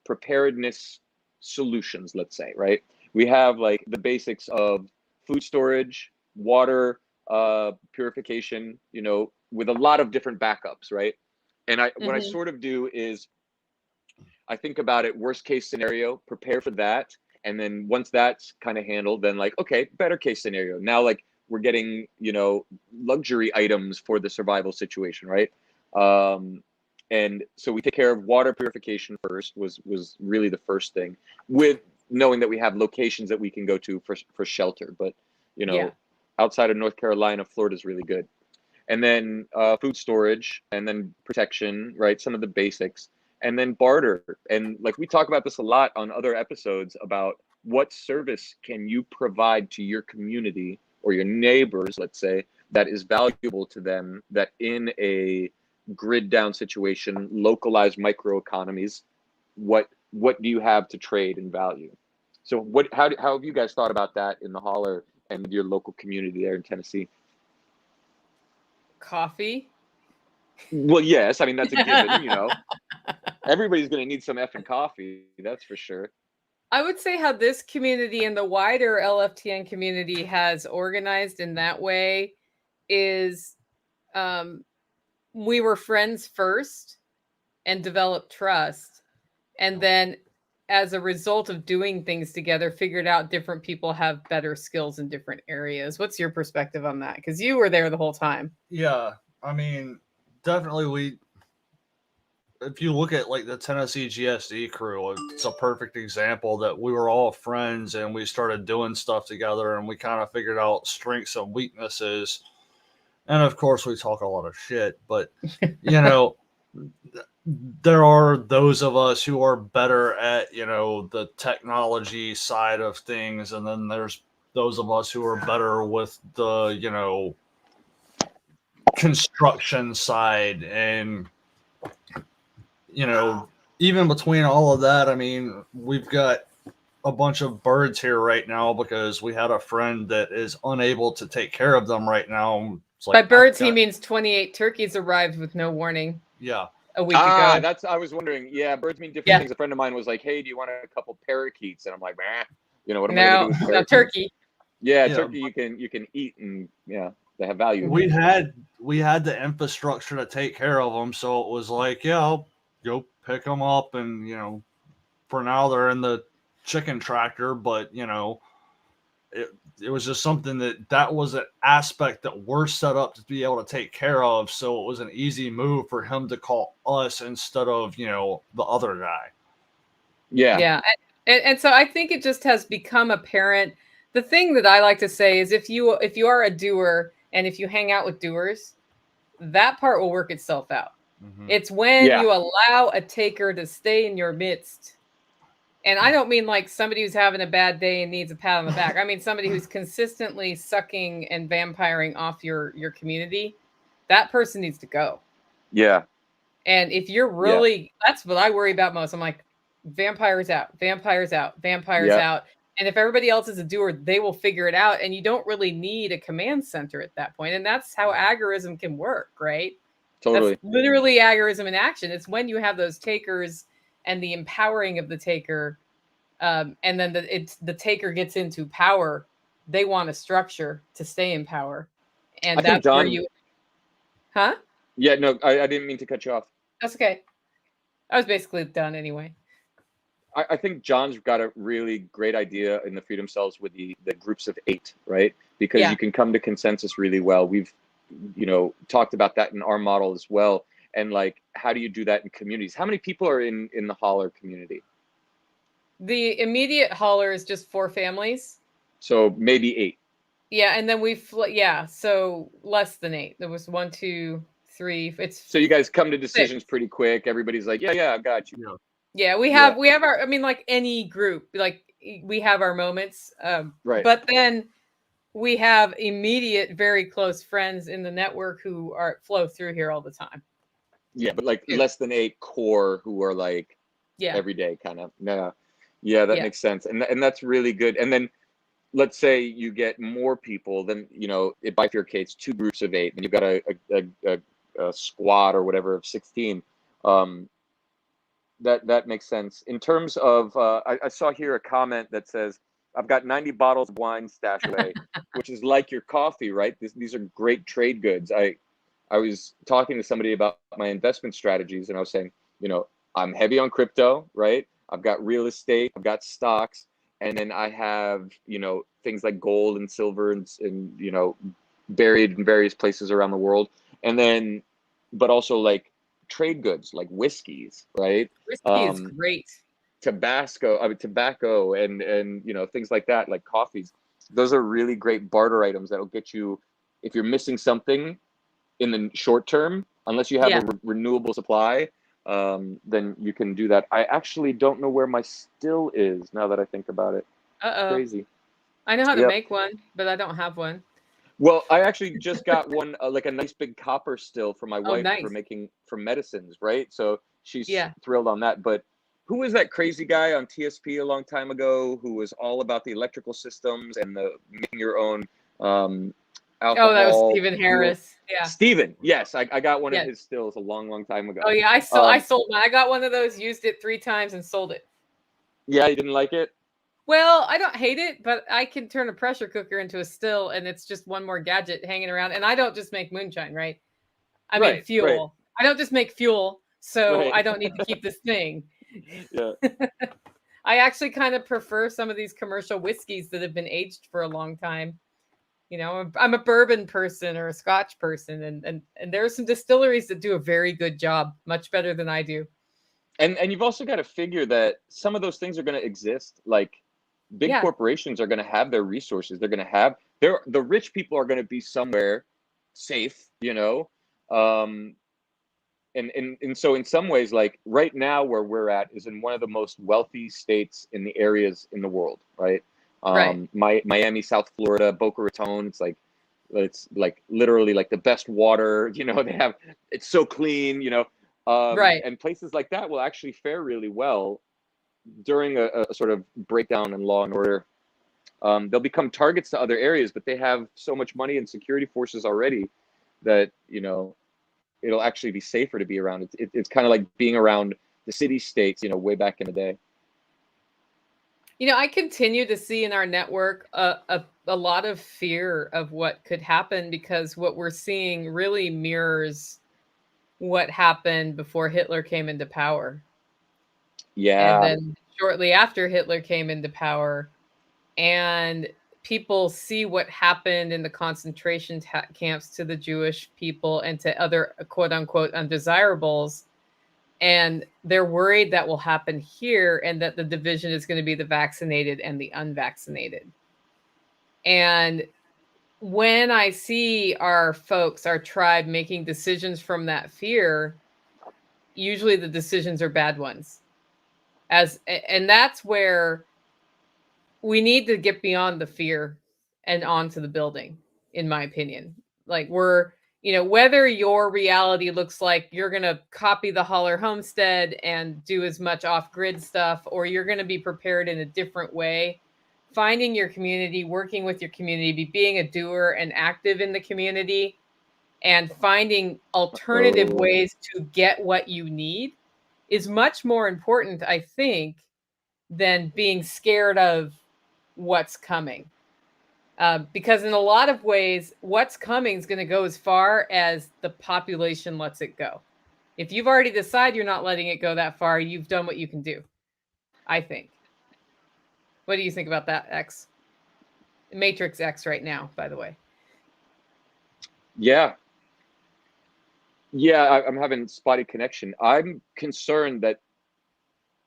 preparedness solutions, let's say, right? We have like the basics of food storage, water, purification, with a lot of different backups, right? And what I Hmm. sort of do is I think about it, worst case scenario, prepare for that. And then once that's kind of handled, then like, okay, better case scenario. Now, like we're getting, luxury items for the survival situation, right? And so we take care of water purification first was really the first thing, with knowing that we have locations that we can go to for shelter. But, you know, Yeah. outside of North Carolina, Florida's really good. And then food storage, and then protection, right? Some of the basics, and then barter. And like we talk about this a lot on other episodes about what service can you provide to your community or your neighbors, let's say, that is valuable to them, that in a grid down situation, localized microeconomies, what do you have to trade in value? So how have you guys thought about that in the holler and your local community there in Tennessee? Coffee. Well, yes, I mean that's a given, you know. Everybody's going to need some effing coffee, that's for sure. I would say how this community and the wider LFTN community has organized in that way is we were friends first and developed trust. And then as a result of doing things together, figured out different people have better skills in different areas. What's your perspective on that? Because you were there the whole time. Yeah, I mean, definitely if you look at like the Tennessee GSD crew, it's a perfect example that we were all friends and we started doing stuff together and we kind of figured out strengths and weaknesses. And of course, we talk a lot of shit, but you know, there are those of us who are better at, you know, the technology side of things. And then there's those of us who are better with the, you know, construction side. And you know, even between all of that, I mean, we've got a bunch of birds here right now because we had a friend that is unable to take care of them right now. It's like, By birds, he means 28 turkeys arrived with no warning. Yeah. A week ago. That's, I was wondering. Yeah, birds mean different things. A friend of mine was like, "Hey, do you want a couple parakeets?" And I'm like, "Nah, you know what am I gonna do with parakeets?" No, turkey. Yeah, turkey you can eat, and yeah, they have value. We had the infrastructure to take care of them, so it was like, yeah, I'll go pick them up, and you know, for now they're in the chicken tractor, but you know, it was just something that was an aspect that we're set up to be able to take care of, so it was an easy move for him to call us instead of, you know, the other guy. Yeah. And so I think it just has become apparent. The thing that I like to say is if you are a doer and if you hang out with doers, that part will work itself out. Mm-hmm. It's when you allow a taker to stay in your midst. And I don't mean like somebody who's having a bad day and needs a pat on the back. I mean somebody who's consistently sucking and vampiring off your community. That person needs to go. Yeah. And if you're really, that's what I worry about most. I'm like, vampires out, vampires out, vampires out. And if everybody else is a doer, they will figure it out. And you don't really need a command center at that point. And that's how agorism can work, right? Totally. That's literally agorism in action. It's when you have those takers and the empowering of the taker, and then the taker gets into power. They want a structure to stay in power, and that's where you. Huh? Yeah, no, I didn't mean to cut you off. That's okay. I was basically done anyway. I think John's got a really great idea in the Freedom Cells with the groups of 8, right? Because you can come to consensus really well. We've, you know, talked about that in our model as well. And like, how do you do that in communities? How many people are in the holler community? The immediate holler is just 4 families. So maybe 8. Yeah, and then so less than 8. There was 1, 2, 3. It's so you guys come to decisions 6. Pretty quick. Everybody's like, yeah, I got you. Yeah, we have our. I mean, like any group, like we have our moments. Right. But then we have immediate, very close friends in the network who flow through here all the time. Yeah, but like less than 8 core who are like every day kind of. Yeah, that makes sense. And that's really good. And then let's say you get more people, then, you know, it bifurcates 2 groups of 8, and you've got a squad or whatever of 16. That makes sense. In terms of, I saw here a comment that says, I've got 90 bottles of wine stashed away, which is like your coffee, right? These are great trade goods. I was talking to somebody about my investment strategies, and I was saying, you know, I'm heavy on crypto, right? I've got real estate, I've got stocks, and then I have, you know, things like gold and silver and you know, buried in various places around the world. And then but also like trade goods like whiskeys, right? Whiskey is great. Tobacco and things like that, like coffees. Those are really great barter items that'll get you if you're missing something in the short term, unless you have Yeah. a renewable supply, then you can do that. I actually don't know where my still is now that I think about it. Uh-oh. Crazy. I know how to Yep. make one, but I don't have one. Well, I actually just got one, like a nice big copper still for my Oh, wife nice. for medicines, right? So she's Yeah. thrilled on that. But who was that crazy guy on TSP a long time ago who was all about the electrical systems and the making your own Oh, that was alcohol Stephen fuel? Harris. Yeah. Steven, yes, I got one of Yeah. his stills a long time ago. Oh yeah, I sold mine. I got one of those, used it 3 times and sold it. Yeah, you didn't like it? Well, I don't hate it, but I can turn a pressure cooker into a still, and it's just one more gadget hanging around. And I don't just make moonshine, right? I make fuel. Right. I don't just make fuel, so Right. I don't need to keep this thing. Yeah. I actually kind of prefer some of these commercial whiskeys that have been aged for a long time. I'm a bourbon person or a Scotch person, and there are some distilleries that do a very good job, much better than I do. And you've also got to figure that some of those things are going to exist. Like big corporations are going to have their resources. They're going to have the rich people are going to be somewhere safe, and so in some ways, like right now where we're at is in one of the most wealthy states in the areas in the world, right? Right. Miami, South Florida, Boca Raton. It's like literally like the best water. It's so clean. Right. And places like that will actually fare really well during a sort of breakdown in law and order. They'll become targets to other areas, but they have so much money and security forces already that it'll actually be safer to be around. It's kind of like being around the city states, way back in the day. I continue to see in our network a lot of fear of what could happen, because what we're seeing really mirrors what happened before Hitler came into power. Yeah. And then shortly after Hitler came into power, and people see what happened in the concentration camps to the Jewish people and to other quote unquote undesirables. And they're worried that will happen here, and that the division is going to be the vaccinated and the unvaccinated. And when I see our folks, our tribe, making decisions from that fear, usually the decisions are bad ones. And that's where we need to get beyond the fear and onto the building, in my opinion. Like whether your reality looks like you're going to copy the Holler Homestead and do as much off-grid stuff, or you're going to be prepared in a different way, finding your community, working with your community, being a doer and active in the community, and finding alternative ways to get what you need is much more important, I think, than being scared of what's coming. Because in a lot of ways, what's coming is going to go as far as the population lets it go. If you've already decided you're not letting it go that far, you've done what you can do, I think. What do you think about that, X? Matrix X right now, by the way. Yeah. I'm having spotty connection. I'm concerned that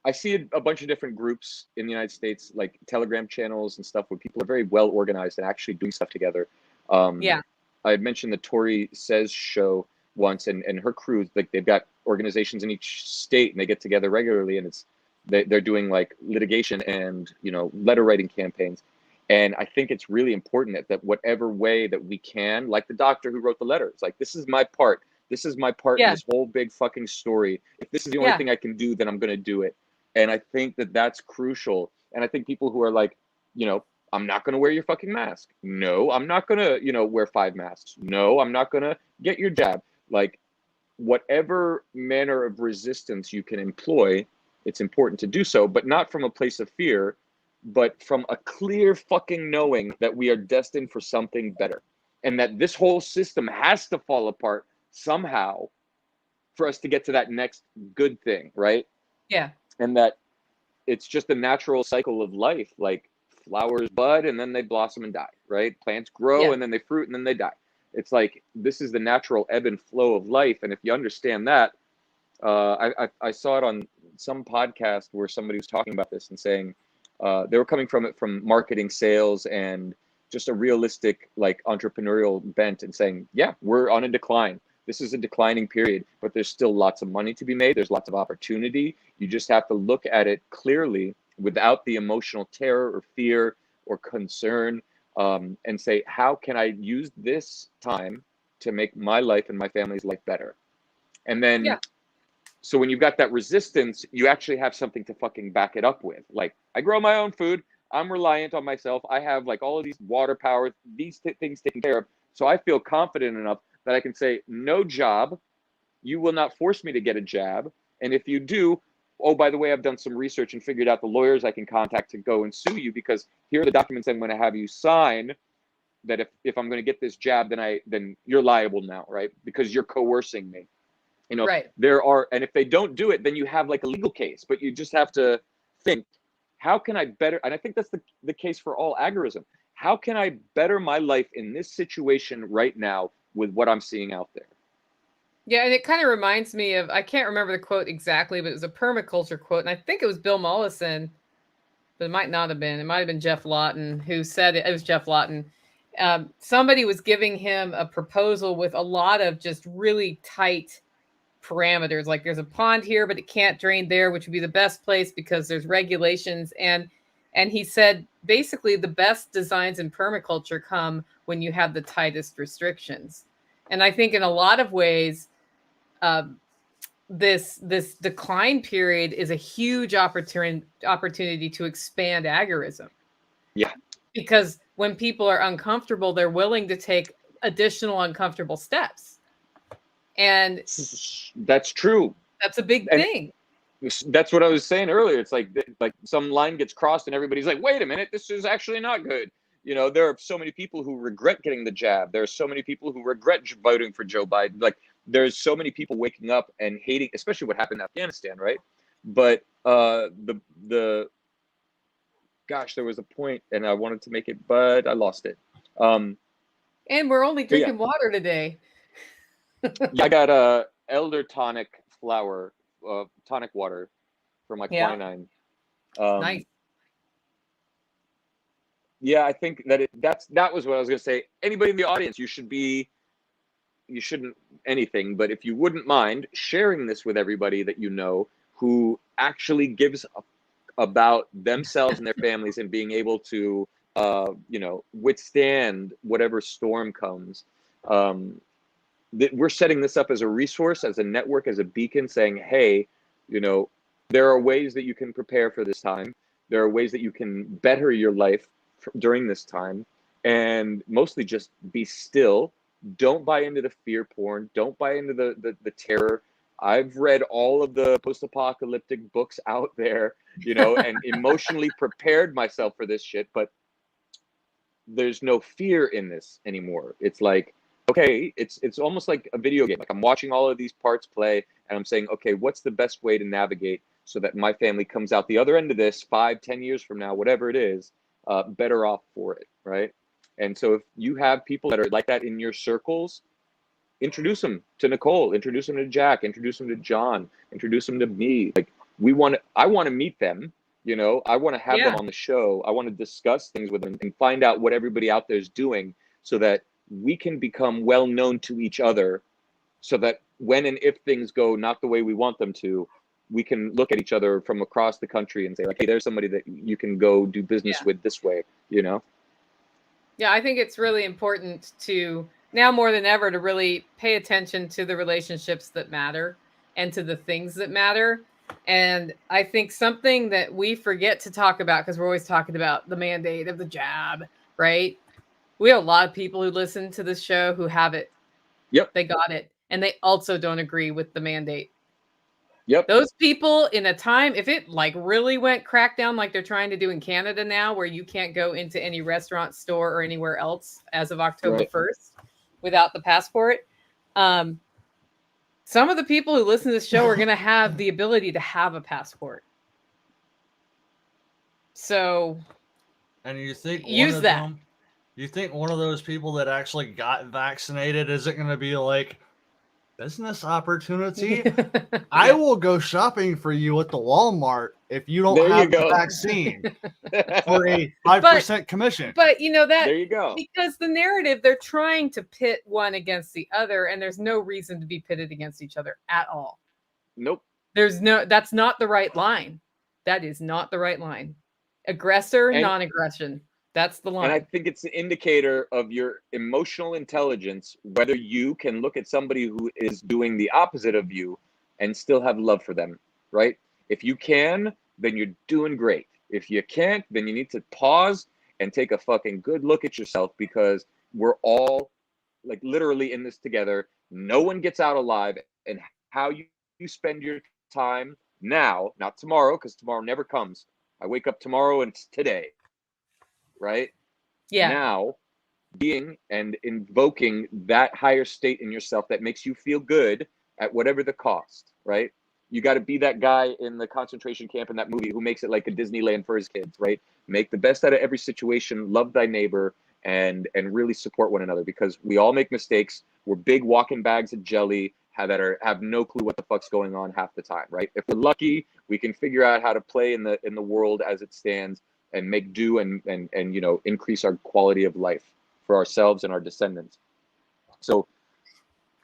I see a bunch of different groups in the United States, like Telegram channels and stuff, where people are very well organized and actually doing stuff together. Yeah. I had mentioned the Tori Says show once, and her crew, like they've got organizations in each state, and they get together regularly, and they're doing like litigation and letter writing campaigns. And I think it's really important that whatever way that we can, like the doctor who wrote the letter, it's like, this is my part. This is my part in this whole big fucking story. If this is the only thing I can do, then I'm going to do it. And I think that that's crucial. And I think people who are like, I'm not going to wear your fucking mask. No, I'm not going to, wear 5 masks. No, I'm not going to get your jab. Like, whatever manner of resistance you can employ, it's important to do so, but not from a place of fear, but from a clear fucking knowing that we are destined for something better, and that this whole system has to fall apart somehow for us to get to that next good thing, right? Yeah. And that it's just a natural cycle of life. Like flowers bud and then they blossom and die, right? Plants grow and then they fruit and then they die. It's like, this is the natural ebb and flow of life. And if you understand that, I saw it on some podcast where somebody was talking about this and saying they were coming from it from marketing, sales, and just a realistic like entrepreneurial bent, and saying, yeah, we're on a decline. This is a declining period, but there's still lots of money to be made. There's lots of opportunity. You just have to look at it clearly without the emotional terror or fear or concern, and say, how can I use this time to make my life and my family's life better? And then, so when you've got that resistance, you actually have something to fucking back it up with. Like, I grow my own food. I'm reliant on myself. I have like all of these water power, these things taken care of. So I feel confident enough that I can say, no job, you will not force me to get a jab. And if you do, oh, by the way, I've done some research and figured out the lawyers I can contact to go and sue you, because here are the documents I'm going to have you sign, that if I'm going to get this jab, then you're liable now, right? Because you're coercing me. You know, right. and if they don't do it, then you have like a legal case, but you just have to think, how can I better, and I think that's the case for all agorism. How can I better my life in this situation right now with what I'm seeing out there? Yeah, and it kind of reminds me of, I can't remember the quote exactly, but it was a permaculture quote, and I think it was Bill Mollison, but it might not have been. It might have been Jeff Lawton who said it. It was Jeff Lawton. Somebody was giving him a proposal with a lot of just really tight parameters. Like, there's a pond here, but it can't drain there, which would be the best place because there's regulations. And he said, basically, the best designs in permaculture come when you have the tightest restrictions. And I think in a lot of ways, this decline period is a huge opportunity to expand agorism. Yeah. Because when people are uncomfortable, they're willing to take additional uncomfortable steps. And that's true. That's a big thing. That's what I was saying earlier. It's like some line gets crossed and everybody's like, wait a minute, this is actually not good. You know, there are so many people who regret getting the jab. There are so many people who regret voting for Joe Biden. Like, there's so many people waking up and hating, especially what happened in Afghanistan, right? But gosh, there was a point and I wanted to make it, but I lost it. And we're only drinking water today. I got elder tonic flower, tonic water for my quinine. Nice. Yeah, I think that was what I was going to say. Anybody in the audience, you shouldn't anything, but if you wouldn't mind sharing this with everybody that you know who actually gives about themselves and their families and being able to, withstand whatever storm comes. We're setting this up as a resource, as a network, as a beacon, saying, hey, there are ways that you can prepare for this time. There are ways that you can better your life during this time, and mostly just be still. Don't buy into the fear porn. Don't buy into the terror. I've read all of the post-apocalyptic books out there, and emotionally prepared myself for this shit, but there's no fear in this anymore. It's like, okay, it's almost like a video game. Like, I'm watching all of these parts play and I'm saying, okay, what's the best way to navigate so that my family comes out the other end of this 5-10 years from now, whatever it is, better off for it, right? And so if you have people that are like that in your circles, introduce them to Nicole, introduce them to Jack, introduce them to John, introduce them to me. Like, I want to meet them, I want to have them on the show. I want to discuss things with them and find out what everybody out there is doing so that we can become well known to each other, so that when and if things go not the way we want them to, we can look at each other from across the country and say, like, hey, there's somebody that you can go do business with this way, Yeah, I think it's really important to, now more than ever, to really pay attention to the relationships that matter and to the things that matter. And I think something that we forget to talk about, because we're always talking about the mandate of the jab, right? We have a lot of people who listen to this show who have it. Yep. They got it. And they also don't agree with the mandate. Yep. Those people, in a time, if it really went crackdown like they're trying to do in Canada now, where you can't go into any restaurant, store, or anywhere else as of October 1st without the passport, some of the people who listen to this show are going to have the ability to have a passport. So, and you think use that. You think one of those people that actually got vaccinated isn't going to be like, business opportunity? I will go shopping for you at the Walmart if you don't There you have the go. vaccine for a 5% commission. But you know that There you go. because the narrative, they're trying to pit one against the other, and there's no reason to be pitted against each other at all. Nope. That's not the right line. That is not the right line. Aggressor, And- non-aggression. That's the line. And I think it's an indicator of your emotional intelligence, whether you can look at somebody who is doing the opposite of you and still have love for them, right? If you can, then you're doing great. If you can't, then you need to pause and take a fucking good look at yourself, because we're all like literally in this together. No one gets out alive, and how you spend your time now, not tomorrow, because tomorrow never comes. I wake up tomorrow and it's today. Right? Yeah. Now, being and invoking that higher state in yourself that makes you feel good at whatever the cost, right? You got to be that guy in the concentration camp in that movie who makes it like a Disneyland for his kids, right? Make the best out of every situation, love thy neighbor, and really support one another, because we all make mistakes. We're big walking bags of jelly have no clue what the fuck's going on half the time, right? If we're lucky, we can figure out how to play in the world as it stands and make do and you know, increase our quality of life for ourselves and our descendants. So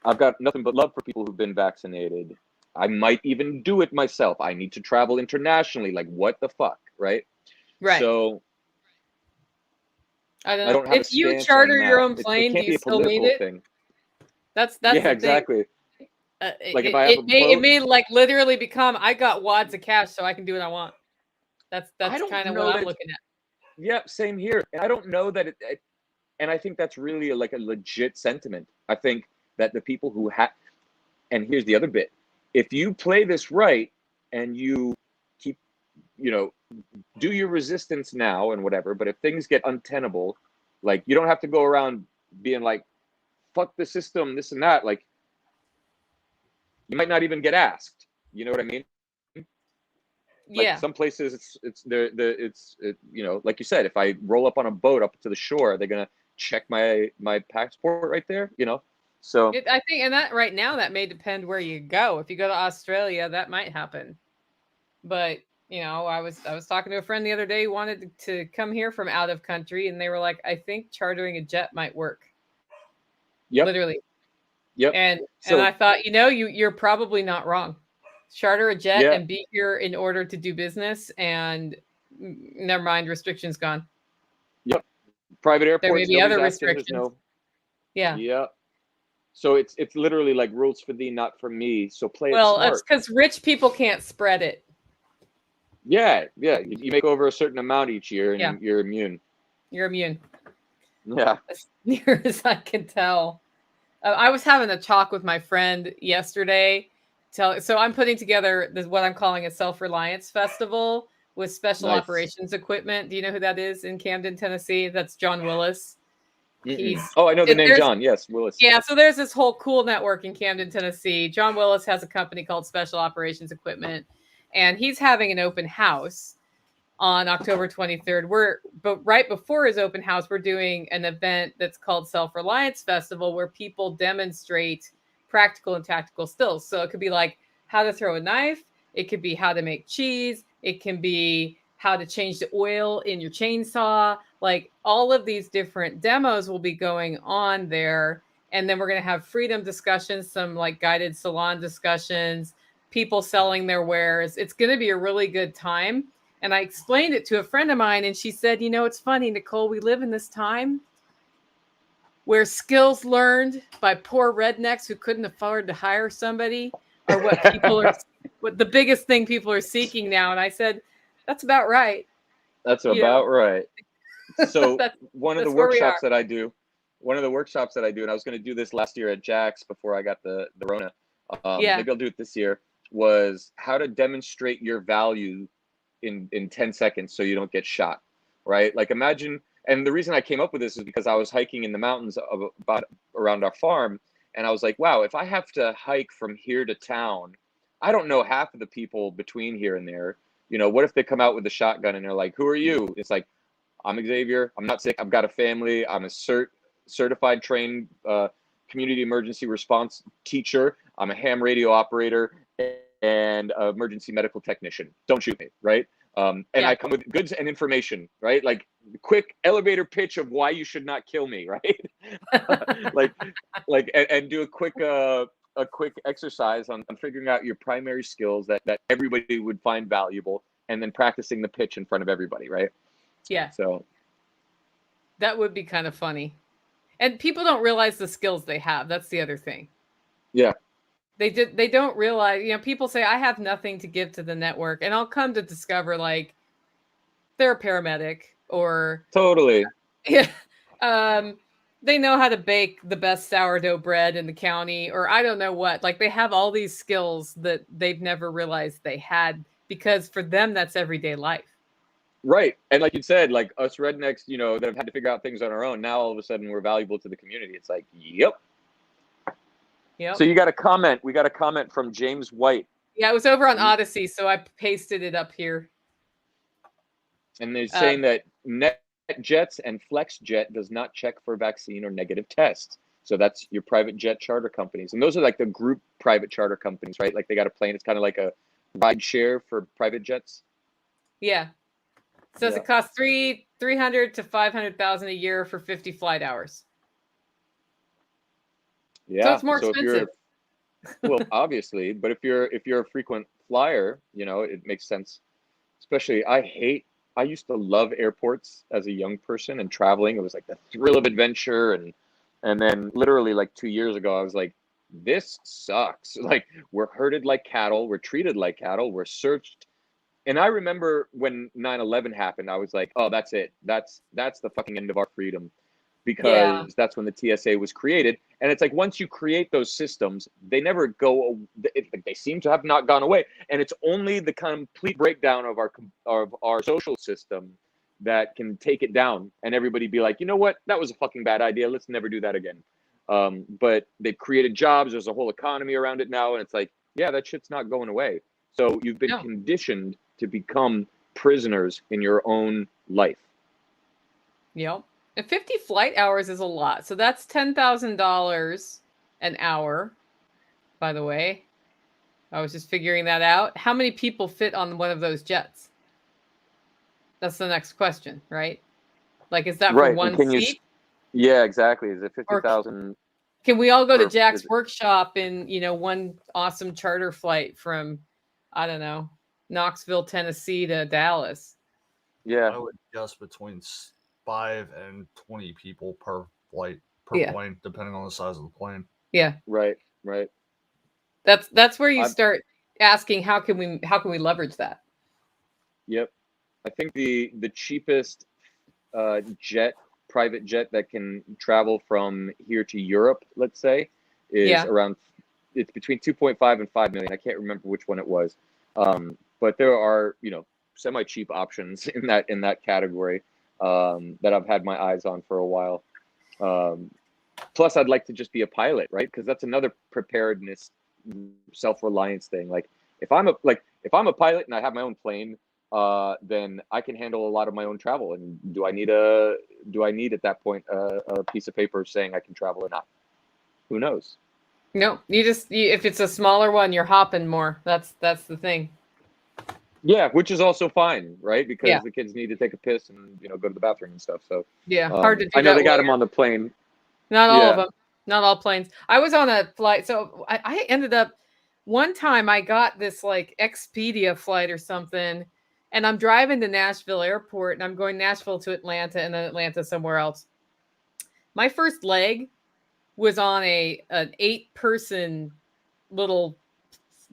I've got nothing but love for people who've been vaccinated. I might even do it myself. I need to travel internationally. Like, what the fuck, right? Right. So I I don't don't know. have If a you stance charter on your that. own plane, it do can't be you a still need political it? thing. That's Yeah, the thing. exactly. Like if I have It a may boat, like literally become, I got wads of cash so I can do what I want. That's I don't kind of know what that I'm it's, looking at. yeah, same here. And I don't know that and I think that's really like a legit sentiment. I think that the people who have, and here's the other bit, if you play this right and you keep, you know, do your resistance now and whatever, but if things get untenable, like, you don't have to go around being like, fuck the system, this and that. Like, you might not even get asked. You know what I mean? Like Yeah. some places you know, like you said, if I roll up on a boat up to the shore, they're gonna check my passport right there, you know. So I think, and that right now, that may depend where you go. If you go to Australia, that might happen. But you know, I was talking to a friend the other day who wanted to come here from out of country, and they were like, I think chartering a jet might work. yep, Literally. yep. And So I thought, you know, you're probably not wrong. Charter a jet yeah, and be here in order to do business, and never mind, restrictions gone. yep. Private There may airports, be nobody's other asking. There's restrictions. no, Yeah. yeah. So it's literally like rules for thee, not for me. So play it Well, it's smart. because rich people can't spread it. Yeah, yeah. You make over a certain amount each year, and Yeah. you're immune. You're immune. Yeah. As near as I can tell. I was having a talk with my friend yesterday. So I'm putting together what I'm calling a Self-Reliance Festival with special Nice. operations equipment. Do you know who that is in Camden, Tennessee? That's John Willis. Oh, I know the name there's- John. Yes, Willis. Yeah, so there's this whole cool network in Camden, Tennessee. John Willis has a company called Special Operations Equipment, and he's having an open house on October 23rd. But right before his open house, we're doing an event that's called Self-Reliance Festival, where people demonstrate practical and tactical skills. So it could be like how to throw a knife, it could be how to make cheese, it can be how to change the oil in your chainsaw. Like all of these different demos will be going on there. And then we're going to have freedom discussions, some like guided salon discussions, people selling their wares. It's going to be a really good time. And I explained it to a friend of mine, and she said, you know, it's funny, Nicole, we live in this time where skills learned by poor rednecks who couldn't afford to hire somebody are what the biggest thing people are seeking now. And I said, that's about right. That's about right. So one of the where we workshops that I do, and I was going to do this last year at Jack's before I got the Rona. Maybe I'll do it this year, was how to demonstrate your value in 10 seconds so you don't get shot, right? Like imagine, and the reason I came up with this is because I was hiking in the mountains around our farm, and I was like, wow, if I have to hike from here to town, I don't know half of the people between here and there. You know, what if they come out with a shotgun and they're like, who are you? It's like, I'm Xavier. I'm not sick. I've got a family. I'm a certified trained community emergency response teacher. I'm a ham radio operator and an emergency medical technician. Don't shoot me, right? And I come with goods and information, right? Like quick elevator pitch of why you should not kill me, right? and do a quick exercise on figuring out your primary skills that everybody would find valuable, and then practicing the pitch in front of everybody, right? Yeah. So that would be kind of funny. And people don't realize the skills they have. That's the other thing. Yeah. They don't realize, people say I have nothing to give to the network, and I'll come to discover like they're a paramedic or totally. Yeah. They know how to bake the best sourdough bread in the county, or I don't know what. Like they have all these skills that they've never realized they had, because for them that's everyday life. Right. And like you said, like us rednecks, that have had to figure out things on our own, now all of a sudden we're valuable to the community. It's like, yep. So you got a comment. We got a comment from James White. Yeah, it was over on Odyssey, so I pasted it up here. And they're saying that NetJets and FlexJet does not check for vaccine or negative tests. So that's your private jet charter companies. And those are like the group private charter companies, right? Like they got a plane. It's kind of like a ride share for private jets. Yeah. Says it costs $300,000 to $500,000 a year for 50 flight hours. Yeah. So it's more expensive. Well, obviously, but if you're a frequent flyer, it makes sense. Especially, I used to love airports as a young person and traveling. It was like the thrill of adventure. And then literally like 2 years ago, I was like, this sucks. Like we're herded like cattle. We're treated like cattle. We're searched. And I remember when 9/11 happened, I was like, oh, that's it. That's the fucking end of our freedom, because that's when the TSA was created. And it's like, once you create those systems, they never go, they seem to have not gone away. And it's only the complete breakdown of our social system that can take it down, and everybody be like, you know what, that was a fucking bad idea. Let's never do that again. But they've created jobs. There's a whole economy around it now. And it's like, yeah, that shit's not going away. So you've been conditioned to become prisoners in your own life. Yep. And 50 flight hours is a lot. So that's $10,000 an hour, by the way. I was just figuring that out. How many people fit on one of those jets? That's the next question, right? Like, is that for one seat? Yeah, exactly. Is it 50,000? Can we all go to Jack's workshop in, one awesome charter flight from, I don't know, Knoxville, Tennessee to Dallas? Yeah. I would guess between 5 and 20 people per flight, plane, depending on the size of the plane. Yeah. Right. That's where you start asking, how can we leverage that? Yep. I think the cheapest private jet that can travel from here to Europe, let's say, is it's between 2.5 and 5 million. I can't remember which one it was. But there are, semi-cheap options in that category that I've had my eyes on for a while. Plus, I'd like to just be a pilot, right? Because that's another preparedness, self-reliance thing. Like if I'm a pilot and I have my own plane, then I can handle a lot of my own travel. And do I need at that point a piece of paper saying I can travel or not? Who knows? No, if it's a smaller one, you're hopping more. That's the thing. Yeah, which is also fine, right? Because the kids need to take a piss and go to the bathroom and stuff. So hard to do. I know they got them on the plane. Not all of them. Not all planes. I was on a flight, so I ended up one time. I got this like Expedia flight or something, and I'm driving to Nashville Airport, and I'm going Nashville to Atlanta, and then Atlanta somewhere else. My first leg was on an 8-person little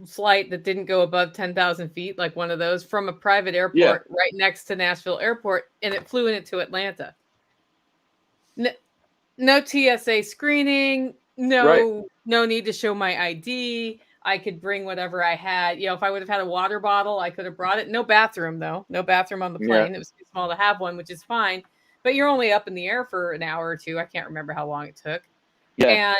flight that didn't go above 10,000 feet, like one of those, from a private airport right next to Nashville Airport, and it flew into Atlanta. No TSA screening, no need to show my ID. I could bring whatever I had. If I would have had a water bottle, I could have brought it. No bathroom, though. No bathroom on the plane. It was too small to have one, which is fine. But you're only up in the air for an hour or two. I can't remember how long it took. Yeah.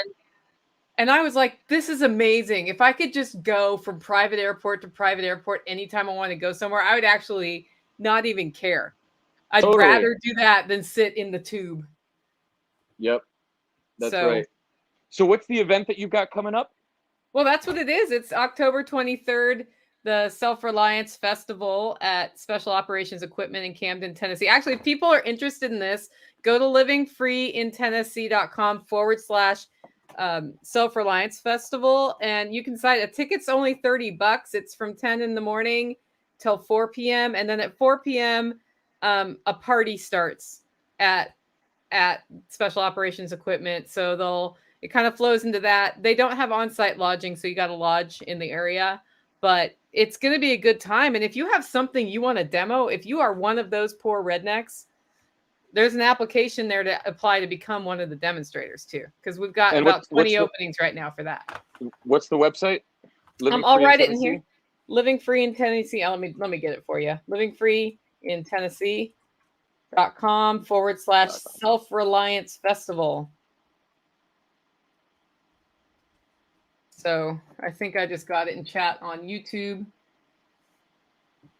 And I was like, this is amazing. If I could just go from private airport to private airport anytime I want to go somewhere, I would actually not even care. I'd Totally. rather do that than sit in the tube. Yep. That's So- right. So what's the event that you've got coming up? Well, that's what it is. It's October 23rd, the Self-Reliance Festival at Special Operations Equipment in Camden, Tennessee. Actually, if people are interested in this, go to livingfreeintennessee.com/ Self-Reliance Festival, and you can sign. A ticket's only $30. It's from 10 in the morning till 4 p.m. And then at 4 p.m., a party starts at Special Operations Equipment. So it kind of flows into that. They don't have on-site lodging, so you got to lodge in the area, but it's going to be a good time. And if you have something you want to demo, if you are one of those poor rednecks, there's an application there to apply to become one of the demonstrators too, because we've got about 20 openings right now for that. What's the website? I'll write it in here. Living Free in Tennessee. Let me get it for you. livingfreeintennessee.com / Self-Reliance Festival. So I think I just got it in chat on YouTube.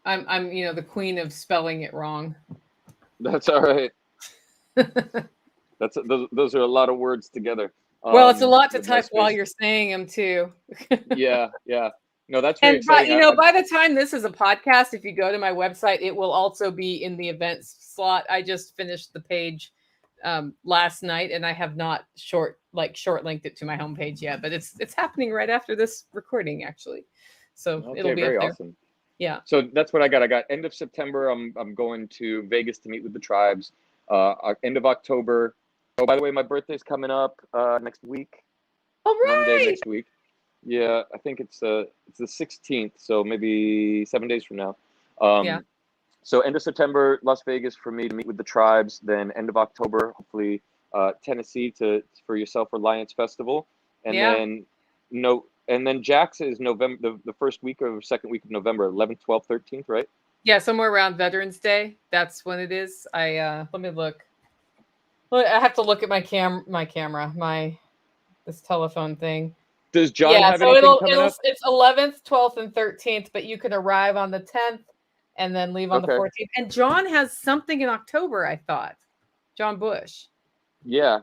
I'm the queen of spelling it wrong. That's all right. Those are a lot of words together. Well, it's a lot to type while you're saying them too. Yeah. No, that's very exciting. By the time this is a podcast, if you go to my website, it will also be in the events slot. I just finished the page last night, and I have not short linked it to my homepage yet, but it's happening right after this recording, actually. So it'll be very up there. awesome. Yeah. So that's what I got. I got end of September. I'm going to Vegas to meet with the tribes. End of October. Oh, by the way, my birthday's coming up next week. All right. Monday next week. Yeah, I think it's the 16th, so maybe 7 days from now. Yeah. So end of September, Las Vegas for me to meet with the tribes. Then end of October, hopefully Tennessee for your Self-Reliance Festival, and then Jax is November, the first week or second week of November, 11th, 12th, 13th, right? Yeah, somewhere around Veterans Day. That's when it is. Let me look. Well, I have to look at my camera, this telephone thing. Does John have anything coming up? It's 11th, 12th, and 13th, but you can arrive on the 10th and then leave on the 14th. And John has something in October, I thought. John Bush. Yeah.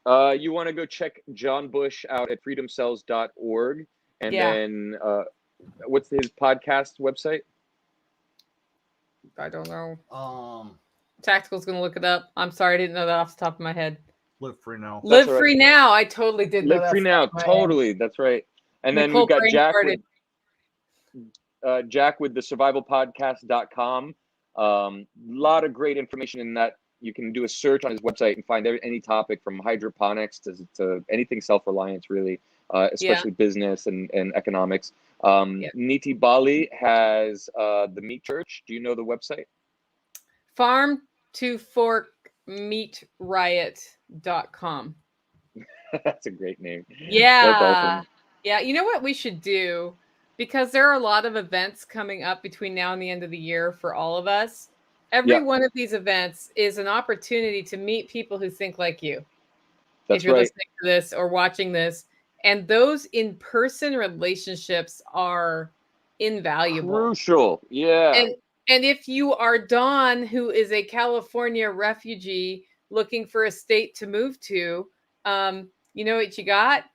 You want to go check John Bush out at freedomcells.org. And then what's his podcast website? I don't know. Tactical's going to look it up. I'm sorry, I didn't know that off the top of my head. Live Free Now. Live Free Now. I totally did know that. Live Free Now. Totally. That's right. And then we've got Jack with the survivalpodcast.com. Lot of great information in that. You can do a search on his website and find any topic from hydroponics to anything self-reliance, really, especially business and economics. Niti Bali has the Meat Church. Do you know the website? Farm to Fork meatriot.com. That's a great name. Yeah. That's awesome. Yeah. You know what we should do? Because there are a lot of events coming up between now and the end of the year for all of us. Every one of these events is an opportunity to meet people who think like you. That's if you're right. listening to this or watching this. And those in-person relationships are invaluable. Crucial. Yeah. And if you are Dawn, who is a California refugee looking for a state to move to, you know what you got?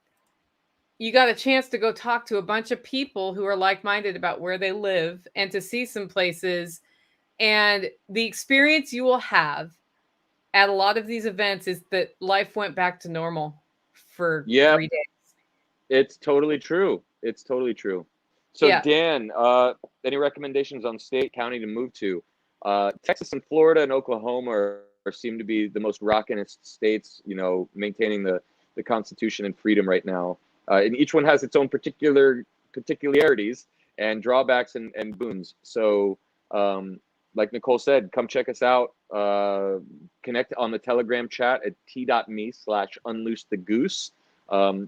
You got a chance to go talk to a bunch of people who are like-minded about where they live and to see some places. And the experience you will have at a lot of these events is that life went back to normal for 3 days. It's totally true. It's totally true. So Dan, any recommendations on state, county to move to? Texas and Florida and Oklahoma seem to be the most rockinest states, maintaining the Constitution and freedom right now. And each one has its own particularities and drawbacks and boons. So like Nicole said, come check us out. Connect on the Telegram chat at t.me/unloosethegoose.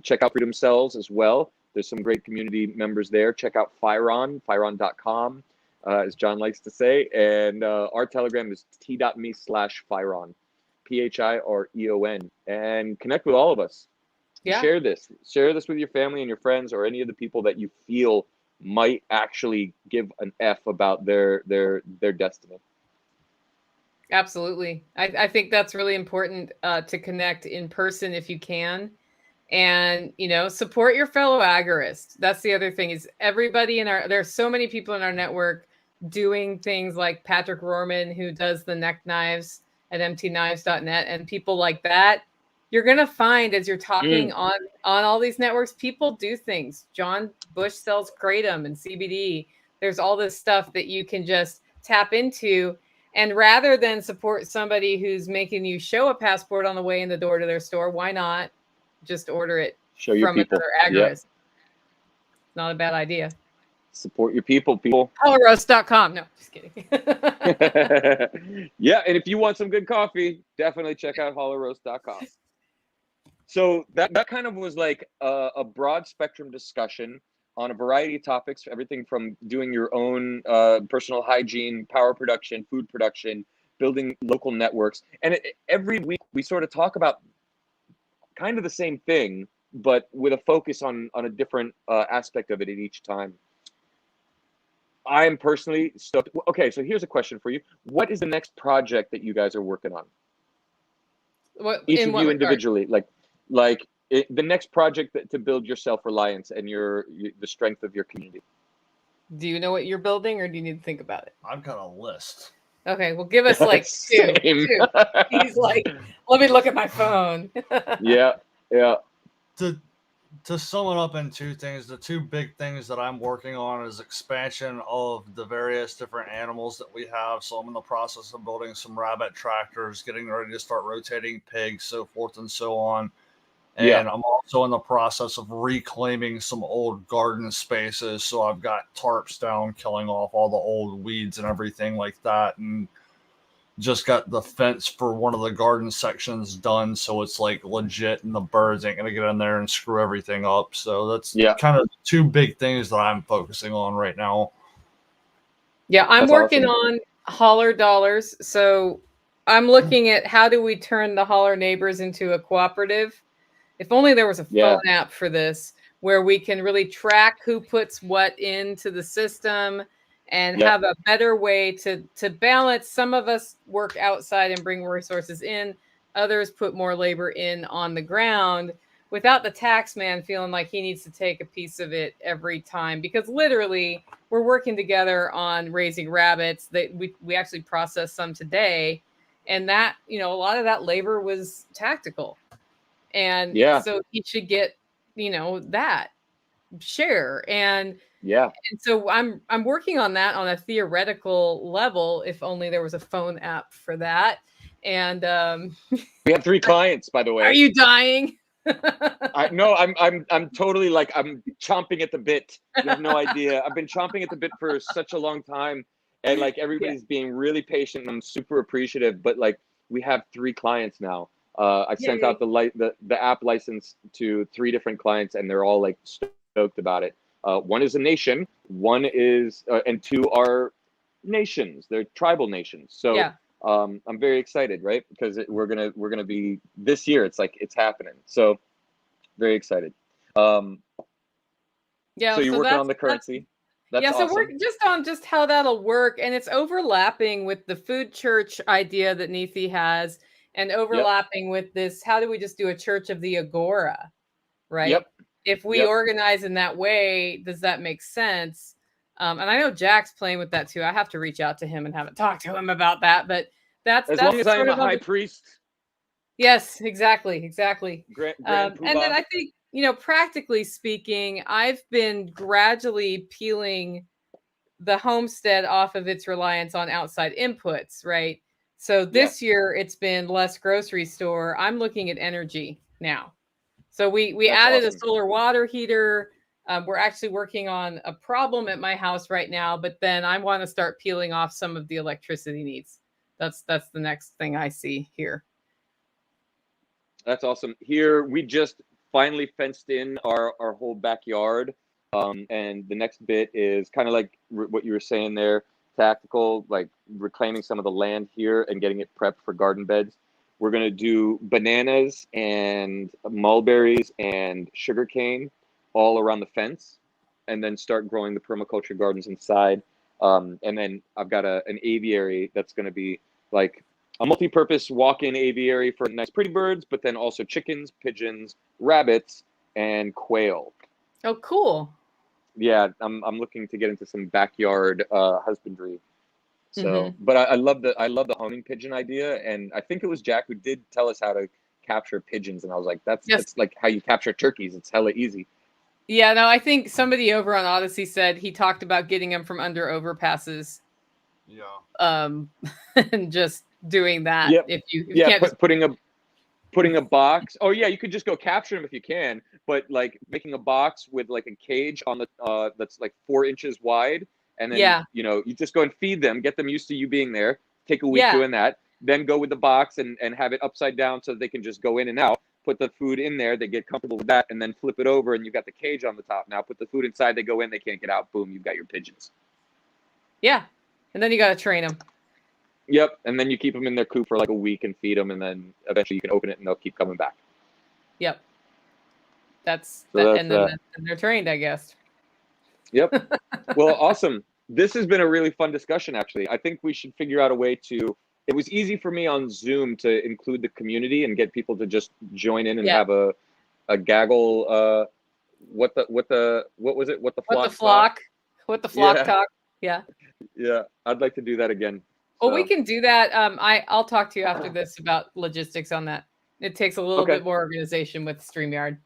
Check out Freedom Cells as well. There's some great community members there. Check out Firon.com, as John likes to say. And our Telegram is t.me/Firon, Phireon. And connect with all of us. Yeah. Share this with your family and your friends or any of the people that you feel might actually give an F about their destiny. Absolutely. I think that's really important to connect in person if you can. And, support your fellow agorists. That's the other thing is there's so many people in our network doing things like Patrick Rorman, who does the neck knives at emptyknives.net, and people like that. You're going to find as you're talking on all these networks, people do things. John Bush sells kratom and CBD. There's all this stuff that you can just tap into. And rather than support somebody who's making you show a passport on the way in the door to their store, why not just order it from another agorist? Not a bad idea. Support your people. Holoros.com. No, just kidding. Yeah, and if you want some good coffee, definitely check out holoros.com. So that kind of was like a broad spectrum discussion on a variety of topics, everything from doing your own personal hygiene, power production, food production, building local networks. And every week we sort of talk about kind of the same thing, but with a focus on a different aspect of it at each time. I am personally stoked. Okay, so here's a question for you. What is the next project that you guys are working on? Each of you individually, like the next project to build your self-reliance and the strength of your community. Do you know what you're building, or do you need to think about it? I've got a list. Okay, well, give us like two. He's like, let me look at my phone. Yeah. To sum it up in two things, the two big things that I'm working on is expansion of the various different animals that we have. So I'm in the process of building some rabbit tractors, getting ready to start rotating pigs, so forth and so on. And I'm also in the process of reclaiming some old garden spaces. So I've got tarps down, killing off all the old weeds and everything like that. And just got the fence for one of the garden sections done. So it's like legit and the birds ain't going to get in there and screw everything up. So that's kind of two big things that I'm focusing on right now. Yeah, I'm working on holler dollars. So I'm looking at how do we turn the holler neighbors into a cooperative. If only there was a phone app for this where we can really track who puts what into the system and have a better way to balance. Some of us work outside and bring resources in. Others put more labor in on the ground without the tax man feeling like he needs to take a piece of it every time. Because literally, we're working together on raising rabbits. We actually processed some today. And that, a lot of that labor was tactical. And so he should get, that share. And so I'm working on that on a theoretical level, if only there was a phone app for that. And we have 3 clients, by the way. Are you dying? No, I'm totally like, I'm chomping at the bit. You have no idea. I've been chomping at the bit for such a long time. And like everybody's being really patient. And I'm super appreciative. But like we have 3 clients now. I sent out the app license to 3 different clients, and they're all like stoked about it. One is a nation, one is, and 2 are nations. They're tribal nations. So I'm very excited, right? Because we're gonna be this year. It's like it's happening. So very excited. So you're working on the currency. That's awesome. So we're just on just how that'll work, and it's overlapping with the food church idea that Neethi has. And overlapping with this, how do we just do a church of the agora, right? If we organize in that way, does that make sense? And I know Jack's playing with that too. I have to reach out to him and have a talk to him about that. But that's as long as I am a high priest. Yes, exactly. Grand and then I think, practically speaking, I've been gradually peeling the homestead off of its reliance on outside inputs, right? So this year it's been less grocery store. I'm looking at energy now. So we added a solar water heater. We're actually working on a problem at my house right now, but then I want to start peeling off some of the electricity needs. That's the next thing I see here. That's awesome. Here we just finally fenced in our whole backyard. And the next bit is kind of like what you were saying there. Tactical, like reclaiming some of the land here and getting it prepped for garden beds. We're going to do bananas and mulberries and sugarcane all around the fence, and then start growing the permaculture gardens inside. And then I've got an aviary that's going to be like a multi-purpose walk-in aviary for nice pretty birds, but then also chickens, pigeons, rabbits, and quail. Oh, cool. Yeah, I'm looking to get into some backyard husbandry. So, Mm-hmm. but I love the homing pigeon idea, and I think it was Jack who did tell us how to capture pigeons, and I was like, that's Yes. it's like how you capture turkeys. It's hella easy. Yeah, no, I think somebody over on Odyssey said he talked about getting them from under overpasses. Yeah. And just doing that. Yep. If you Yeah, can't just putting a box. Oh yeah, you could just go capture them if you can, but like making a box with like a cage on the that's like 4 inches wide, and then yeah, you just go and feed them, get them used to you being there. Take a week yeah, doing that, then go with the box and have it upside down so they can just go in and out. Put the food in there, they get comfortable with that, and then flip it over, and you've got the cage on the top. Now put the food inside, they go in, they can't get out. Boom, you've got your pigeons. yeah. And then you got to train them. Yep, and then you keep them in their coop for like a week and feed them, and then eventually you can open it and they'll keep coming back. Yep. That's So that, that's and then they're trained, I guess. Yep. Well, awesome. This has been a really fun discussion, actually. I think we should figure out a way to. It was easy for me on Zoom to include the community and get people to just join in and Yeah. have a gaggle. What was it? What the What the flock? flock? What the flock Yeah. talk? Yeah. Yeah, I'd like to do that again. Well, we So, can do that. I'll talk to you after this about logistics on that. It takes a little Okay. bit more organization with StreamYard.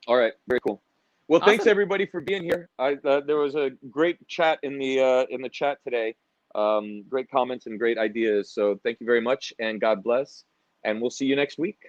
All right, very cool. Well, thanks Awesome. everybody for being here. There was a great chat in the chat today. Great comments and great ideas. So thank you very much, and God bless. And we'll see you next week.